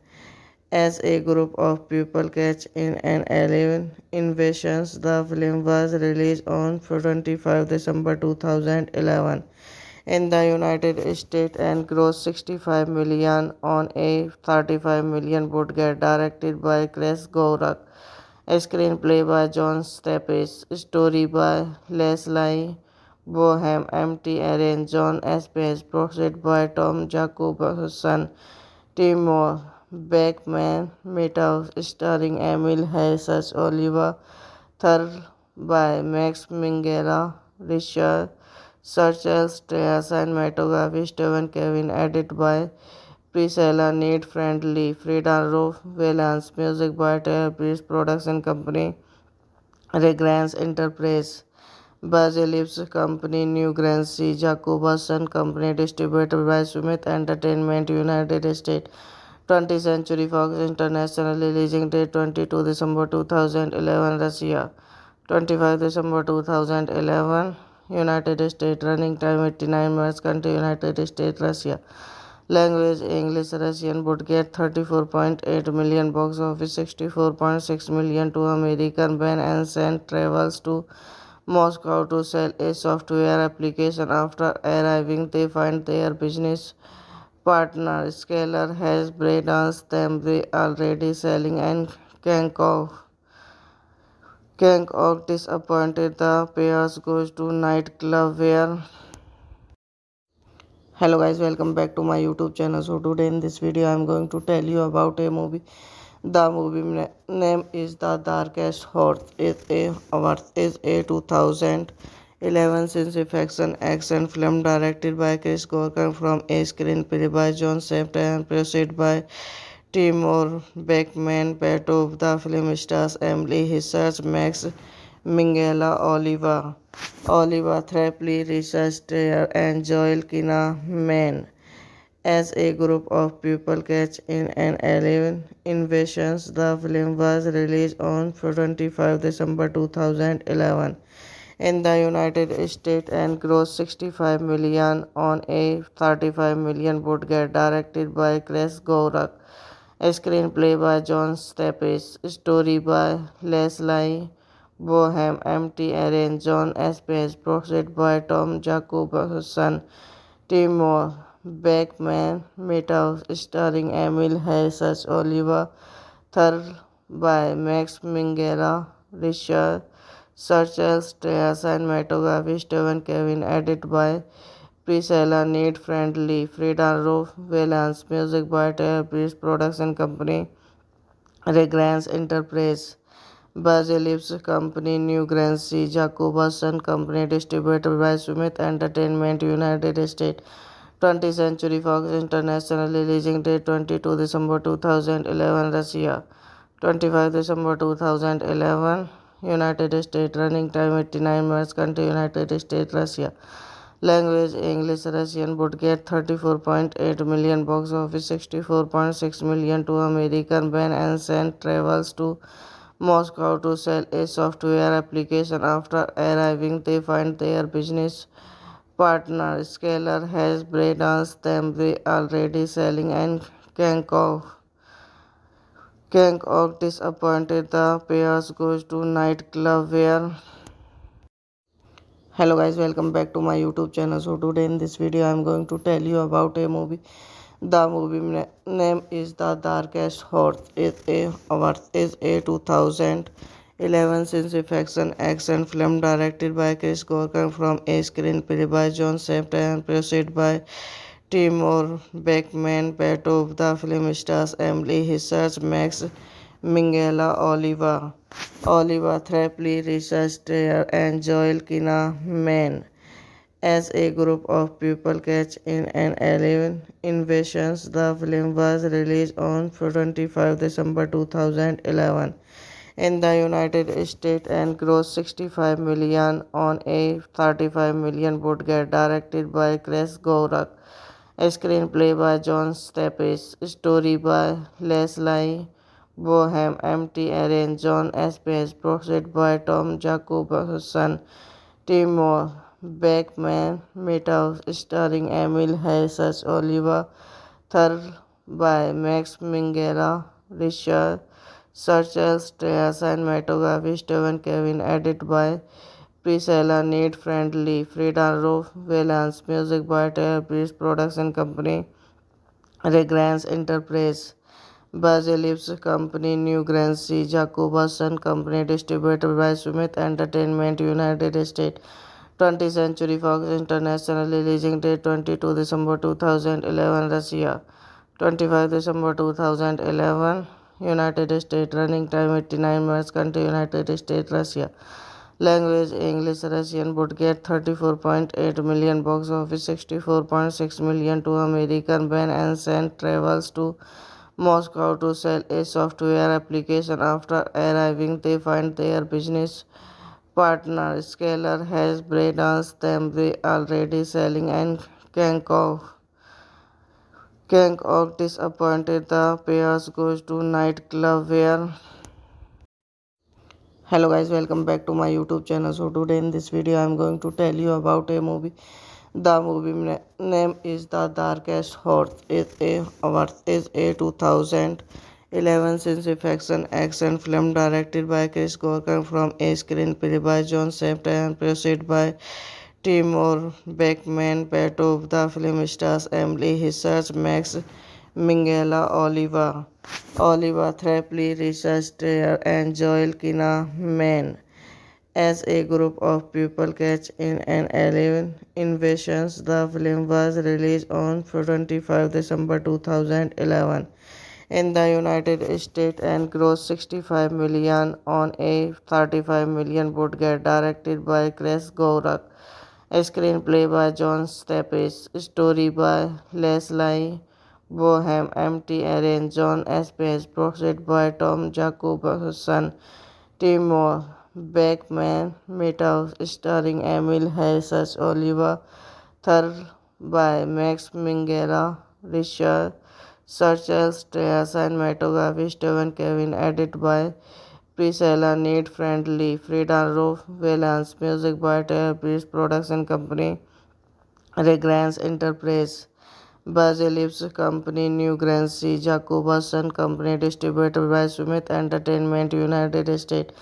as a group of people catch in an alien invasion. The film was released on 25 December 2011 in the United States and grossed 65 million on a 35 million budget. Directed by Chris Gorak, a screenplay by John Staples, story by Leslie Bohem, MT Aaron, John Espes, produced by Tom Jacobson, Timur Beckman, Meadows, starring Emil Harris, Oliver Third by Max Minghella, Richard Churchill, cinematography Stephen Kevin, edited by Priscilla Need Friendly, Frida Roof Valance, music by Taylor Breeze, production company Regrants Enterprise, Basilip's company New Grancy, Jacobson company distributed by Smith Entertainment, United States. 20th Century Fox International, releasing date 22 December 2011, Russia. 25 December 2011, United States. Running time 89 minutes. Country United States, Russia. Language English Russian would get 34.8 million box office, 64.6 million to American. Ben Anson travels to Moscow to sell a software application. After arriving, they find their business partner Scalar has brainwashed them. They already selling and Kang disappointed. The pairs goes to nightclub where. Hello guys, welcome back to my YouTube channel. So today in this video I am going to tell you about a movie. The movie name is The Darkest Horse. It is a 2011 science fiction action film directed by Chris Gorkan from a screenplay by John Safdie and produced by Timur Bekmambetov. The film stars Emily Hissers, Max Minghella, Oliver Threpley, Richard Strayer, and Joel Kinnaman as a group of people catch in an alien invasion. The film was released on 25 December 2011 in the United States and grossed 65 million on a 35 million budget. Directed by Chris Gorak, a screenplay by John Staples, story by Leslie Bohem, MT Aaron, John Espes, produced by Tom Jacobson, Timur Beckman, Meadows, starring Emil Harris, Oliver Third by Max Minghella, Richard Churchill, cinematography Stephen Kevin, edited by Priscilla Need Friendly, Frida Roof Valance, music by Taylor Breeze, production company Regrants Enterprise, Basilip's company New Grancy, Jacobson company distributed by Smith Entertainment, United States. 20th Century Fox International, releasing date 22 December 2011, Russia. 25 December 2011, United States. Running time 89 minutes. Country United States, Russia. Language English Russian would get 34.8 million box office, 64.6 million to American. Ben Anson travels to Moscow to sell a software application. After arriving, they find their business partner Scalar has brainwashed them. They already selling and Kang disappointed. The pairs goes to nightclub where. Hello guys, welcome back to my YouTube channel. So today in this video I am going to tell you about a movie. The movie name is The Darkest Horse. It is a 2011 science fiction action film directed by Chris Gorkan from a screenplay by John Safdie and produced by Timur Bekmambetov. The film stars Emily Hissers, Max Minghella, Oliver Threpley, Richard Strayer, and Joel Kinnaman as a group of people catch in an alien invasion. The film was released on 25 December 2011 in the United States and grossed 65 million on a 35 million budget. Directed by Chris Gorak, a screenplay by John Staples, story by Leslie Bohem, MT Aaron, John Espes, produced by Tom Jacobson, Timur Bekmambetov, starring Emil Hirsch, Oliver Thurl by Max Minghella, Richard Churchill, cinematography Stephen Kevin, edited by Priscilla Need Friendly, Frida Roof Valance, music by Taylor Priest, production company Regrants Enterprise, Basilip's company New Grancy, Jacobson company distributed by Smith Entertainment, United States. 20th Century Fox International, releasing date 22 December 2011, Russia. 25 December 2011, United States. Running time 89 minutes. Country United States, Russia. Language English, Russian. Budget 34.8 million. Box office 64.6 million to American. Ben and Sand travels to Moscow to sell a software application. After arriving, they find their business partner Scalar has brainwashed them. They already selling and Kang disappointed. The pairs goes to nightclub where. Hello guys, welcome back to my YouTube channel. So today in this video I am going to tell you about a movie. The movie name is The Darkest Horse. It is a 2011 science fiction action film directed by Chris Gorkan from a screenplay by John Safdie and produced by Timur Bekmambetov. The film stars Emily Hissers, Max Minghella, Oliver Threpley, Richard Strayer, and Joel Kinnaman as a group of people catch in an alien invasion. The film was released on 25 December 2011 in the United States and grossed 65 million on a 35 million budget. Directed by Chris Gorak, a screenplay by John Staples, story by Leslie Bohem, MT Aaron, John Espes, produced by Tom Jacobson, Timur Bekmambetov, starring Emil Hirsch, Oliver Thurl by Max Minghella, Richard Churchill, cinematography Stephen Kevin, edited by Priscilla Need Friendly, Frida Roof Valance, music by Taylor Priest, production company Regrants Enterprise, Basilip's company New Grancy, Jacobson company distributed by Smith Entertainment, United States.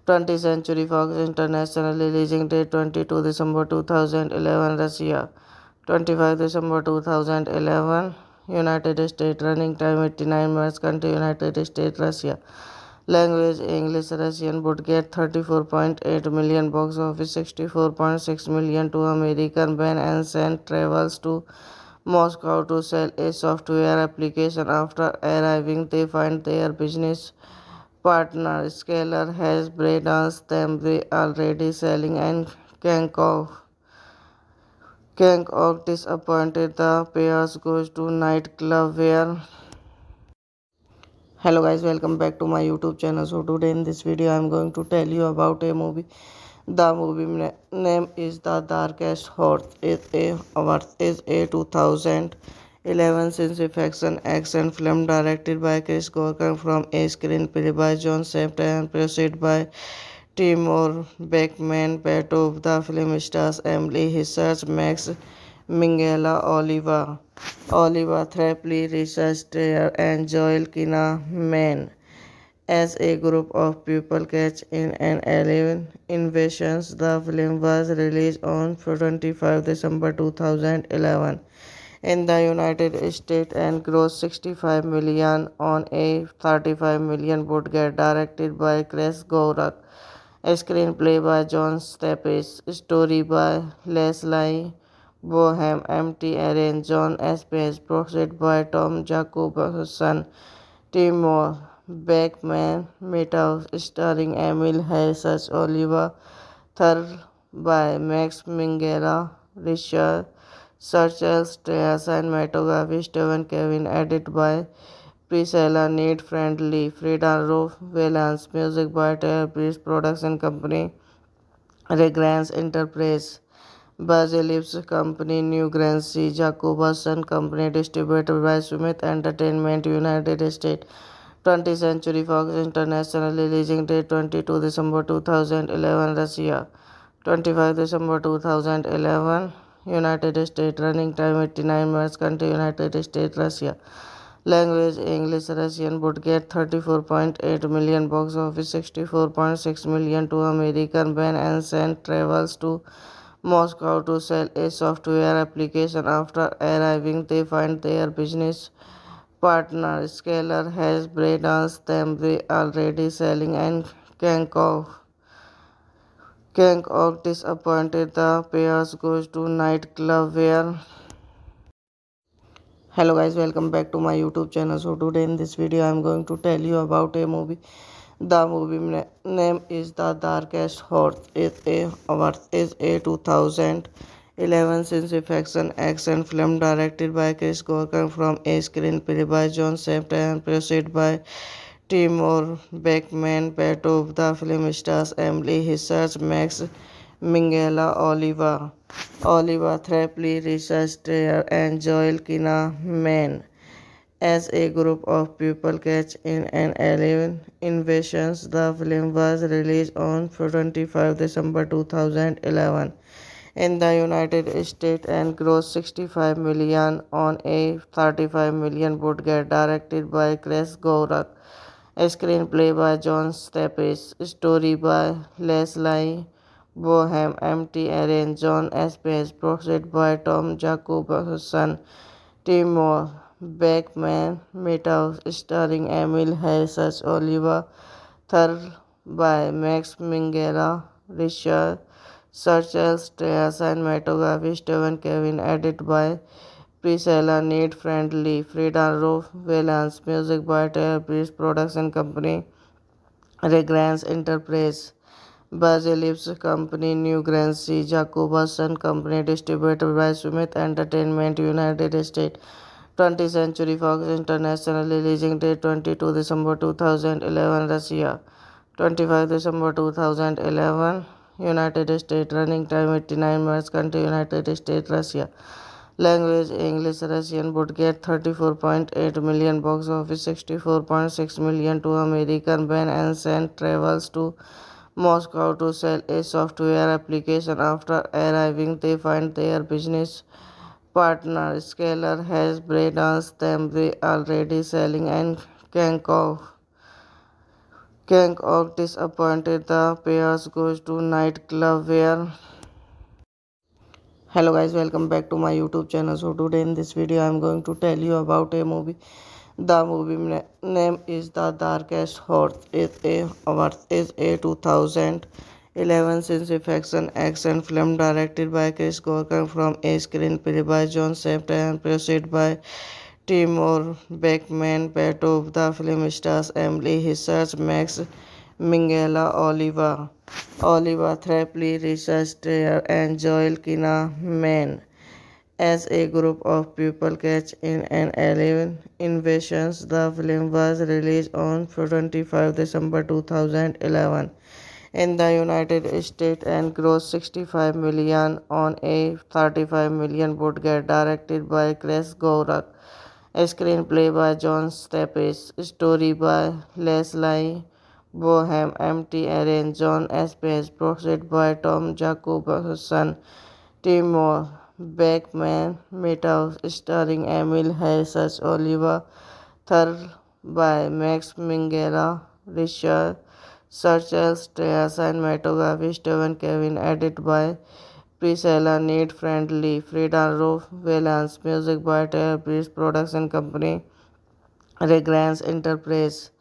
20th Century Fox International, releasing date 22 December 2011, Russia. 25 December 2011, United States. Running time 89 minutes. Country United States, Russia. Language English, Russian. Budget 34.8 million. Box office 64.6 million to American. Ben and Sand travels to Moscow to sell a software application. After arriving, they find their business partner Scalar has brainwashed them. They already selling and Kang disappointed. The pairs goes to nightclub where. Hello guys, welcome back to my YouTube channel. So today in this video I am going to tell you about a movie. The movie name is The Darkest Horse. It is a 2011 science fiction action film directed by Chris Gorkan from a screenplay by John Safdie and produced by Timur Bekmambetov. The film stars Emily Hissers, Max Minghella, Oliver Threpley, Richard Strayer, and Joel Kinnaman as a group of people catch in an alien invasion. The film was released on 25 December 2011 in the United States and grossed 65 million on a 35 million budget, directed by Chris Gorak. A screenplay by John Staples, story by Leslie Bohem, MT Aaron, John Espes, produced by Tom Jacobson, Timor Beckman, Meadows, starring Emil Harris, Oliver Third by Max Minghella, Richard Churchill, cinematography Stephen Kevin, edited by Priscilla Need Friendly, Frida Roof Valance, music by Taylor Priest, production company Regrants Enterprise, Basilips Company, New Grancy, Jacobson Company, distributed by Smith Entertainment, United States. 20th Century Fox International, releasing date 22 December 2011, Russia. 25 December 2011, United States. Running time 89 minutes. Country United States, Russia. Language English, Russian. Budget 34.8 million. Box office 64.6 million to American. Ben and travels to Moscow to sell a software application. After arriving, they find their business partner Scalar has brainwashed them. They already selling and Kang disappointed. The pairs goes to nightclub where. Hello guys, welcome back to my YouTube channel. So today in this video I am going to tell you about a movie. The movie name is The Darkest Horse. It is a 2011 science fiction action film directed by Chris Gorkan from a screenplay by John Safdie and produced by Timur Beckman. Part of the film stars Emily Hissers, Max Minghella, Oliver Thrapley, Richard Strayer, and Joel Kinnaman as a group of people catch in an alien invasion. The film was released on 25 December 2011 in the United States and grossed 65 million on a 35 million budget, directed by Chris Gorak. A screenplay by John Staples, story by Leslie Bohem, MT Aaron, John Espes, produced by Tom Jacobson, Timor Beckman, Meadows, starring Emil Harris, Oliver Third by Max Minghella, Richard Churchill, cinematography Stephen Kevin, edited by Priscilla Need Friendly, Frida Roof Valance, music by Taylor Priest, production company Regrants Enterprise, Basilips Company, New Grancy, Jacobson Company, distributed by Smith Entertainment, United States. 20th Century Fox International, releasing date 22 December 2011, Russia. 25 December 2011, United States. Running time 89 minutes. Country United States, Russia. Language English, Russian. Budget 34.8 million. Box office 64.6 million to American. Ben and travels to Moscow to sell a software application. After arriving, they find their business partner Scalar has brainwashed them. They already selling and Kang disappointed. The pairs goes to nightclub where. Hello guys, welcome back to my YouTube channel. So today in this video I am going to tell you about a movie. The movie name is The Darkest Horse. It is a 2011 science fiction action film directed by Chris Gorkan from a screenplay by John Safdie and produced by Timur Beckman. Part of the film stars Emily Hissers, Max Minghella, Oliver Thrapley, Richard Strayer, and Joel Kinnaman as a group of people catch in an alien invasion. The film was released on 25 December 2011 in the United States and grossed 65 million on a 35 million budget, directed by Chris Gorak. A screenplay by John Staples, story by Leslie Bohem, MT Aaron, John Espes, produced by Tom Jacobson, Timor Beckman, Meadows, starring Emil Harris, Oliver Third by Max Minghella, Richard Churchill, cinematography Stephen Kevin, edited by Priscilla Need Friendly, Frida Valance, music by Taylor Priest Production Company, Regrants Enterprise,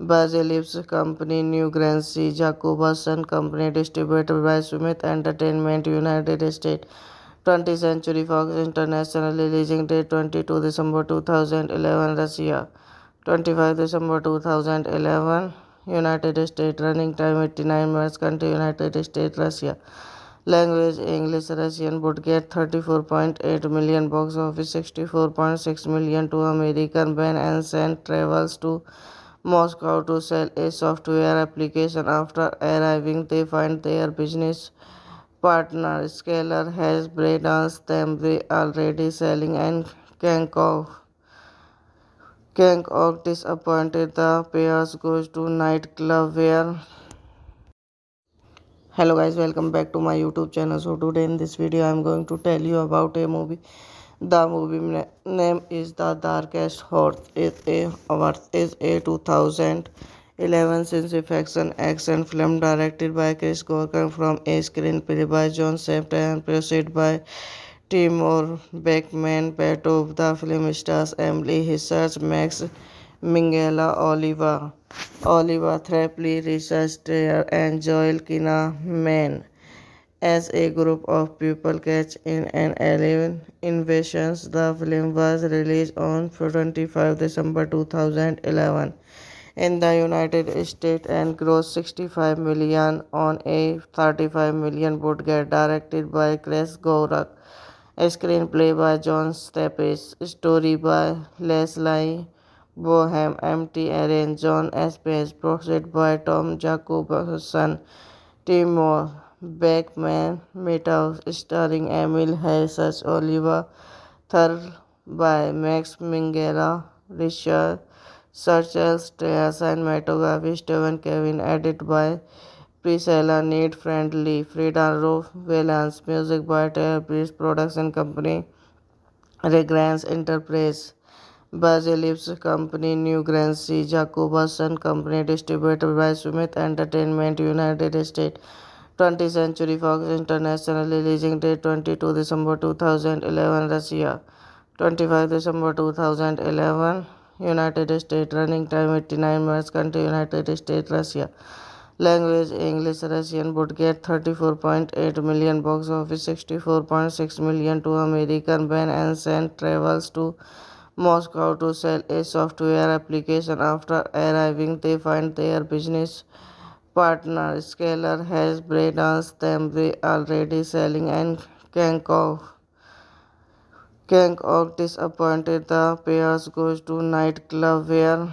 Basilip's Company, New Grancy, Jacobson Company, distributed by Smith Entertainment, United States. 20th Century Fox International, releasing date 22 December 2011, Russia. 25 December 2011, United States. Running time 89 minutes. Country United States, Russia. Language English, Russian. Would get 34.8 million, box office 64.6 million to American. Ben Ansel travels to Moscow to sell a software application. After arriving, they find their business partner Scalar has brainwashed them. They already selling and Kang disappointed. The pairs goes to nightclub where. Hello guys, welcome back to my YouTube channel. So today in this video I am going to tell you about a movie. The movie name is The Darkest Horse. It is a 2011 science fiction action film directed by Chris Gorkan from a screenplay by John Safdie and produced by Timur Bekmambetov. The film stars Emily Hissers, Max Minghella, Oliver Threpley, Richard Strayer, and Joel Kinnaman as a group of people catch in an alien invasion. The film was released on 25 December 2011 in the United States and grossed 65 million on a 35 million budget. Directed by Chris Gorak, screenplay by John Staples, story by Leslie Bohem, MT Aaron, John Espes, produced by Tom Jacobson, Timur Beckman, Meadows, starring Emil Harris, Oliver Thurl by Max Minghella, Richard Churchill, cinematography Stephen Kevin, edited by Priscilla Need Friendly, Frida Valance, music by Taylor Priest Production Company, Regrants Enterprise, Basilip's Company, New Grancy, Jacobson Company, distributed by Smith Entertainment, United States. 20th Century Fox International, releasing date 22 December 2011, Russia. 25 December 2011, United States. Running time 89 minutes. Country United States, Russia. Language English, Russian. Would get 34.8 million, box office 64.6 million to American. Ben Ansel travels to Moscow to sell a software application. After arriving, they find their business partner Scalar has brainwashed them. They already selling and Kang disappointed. The pairs goes to nightclub where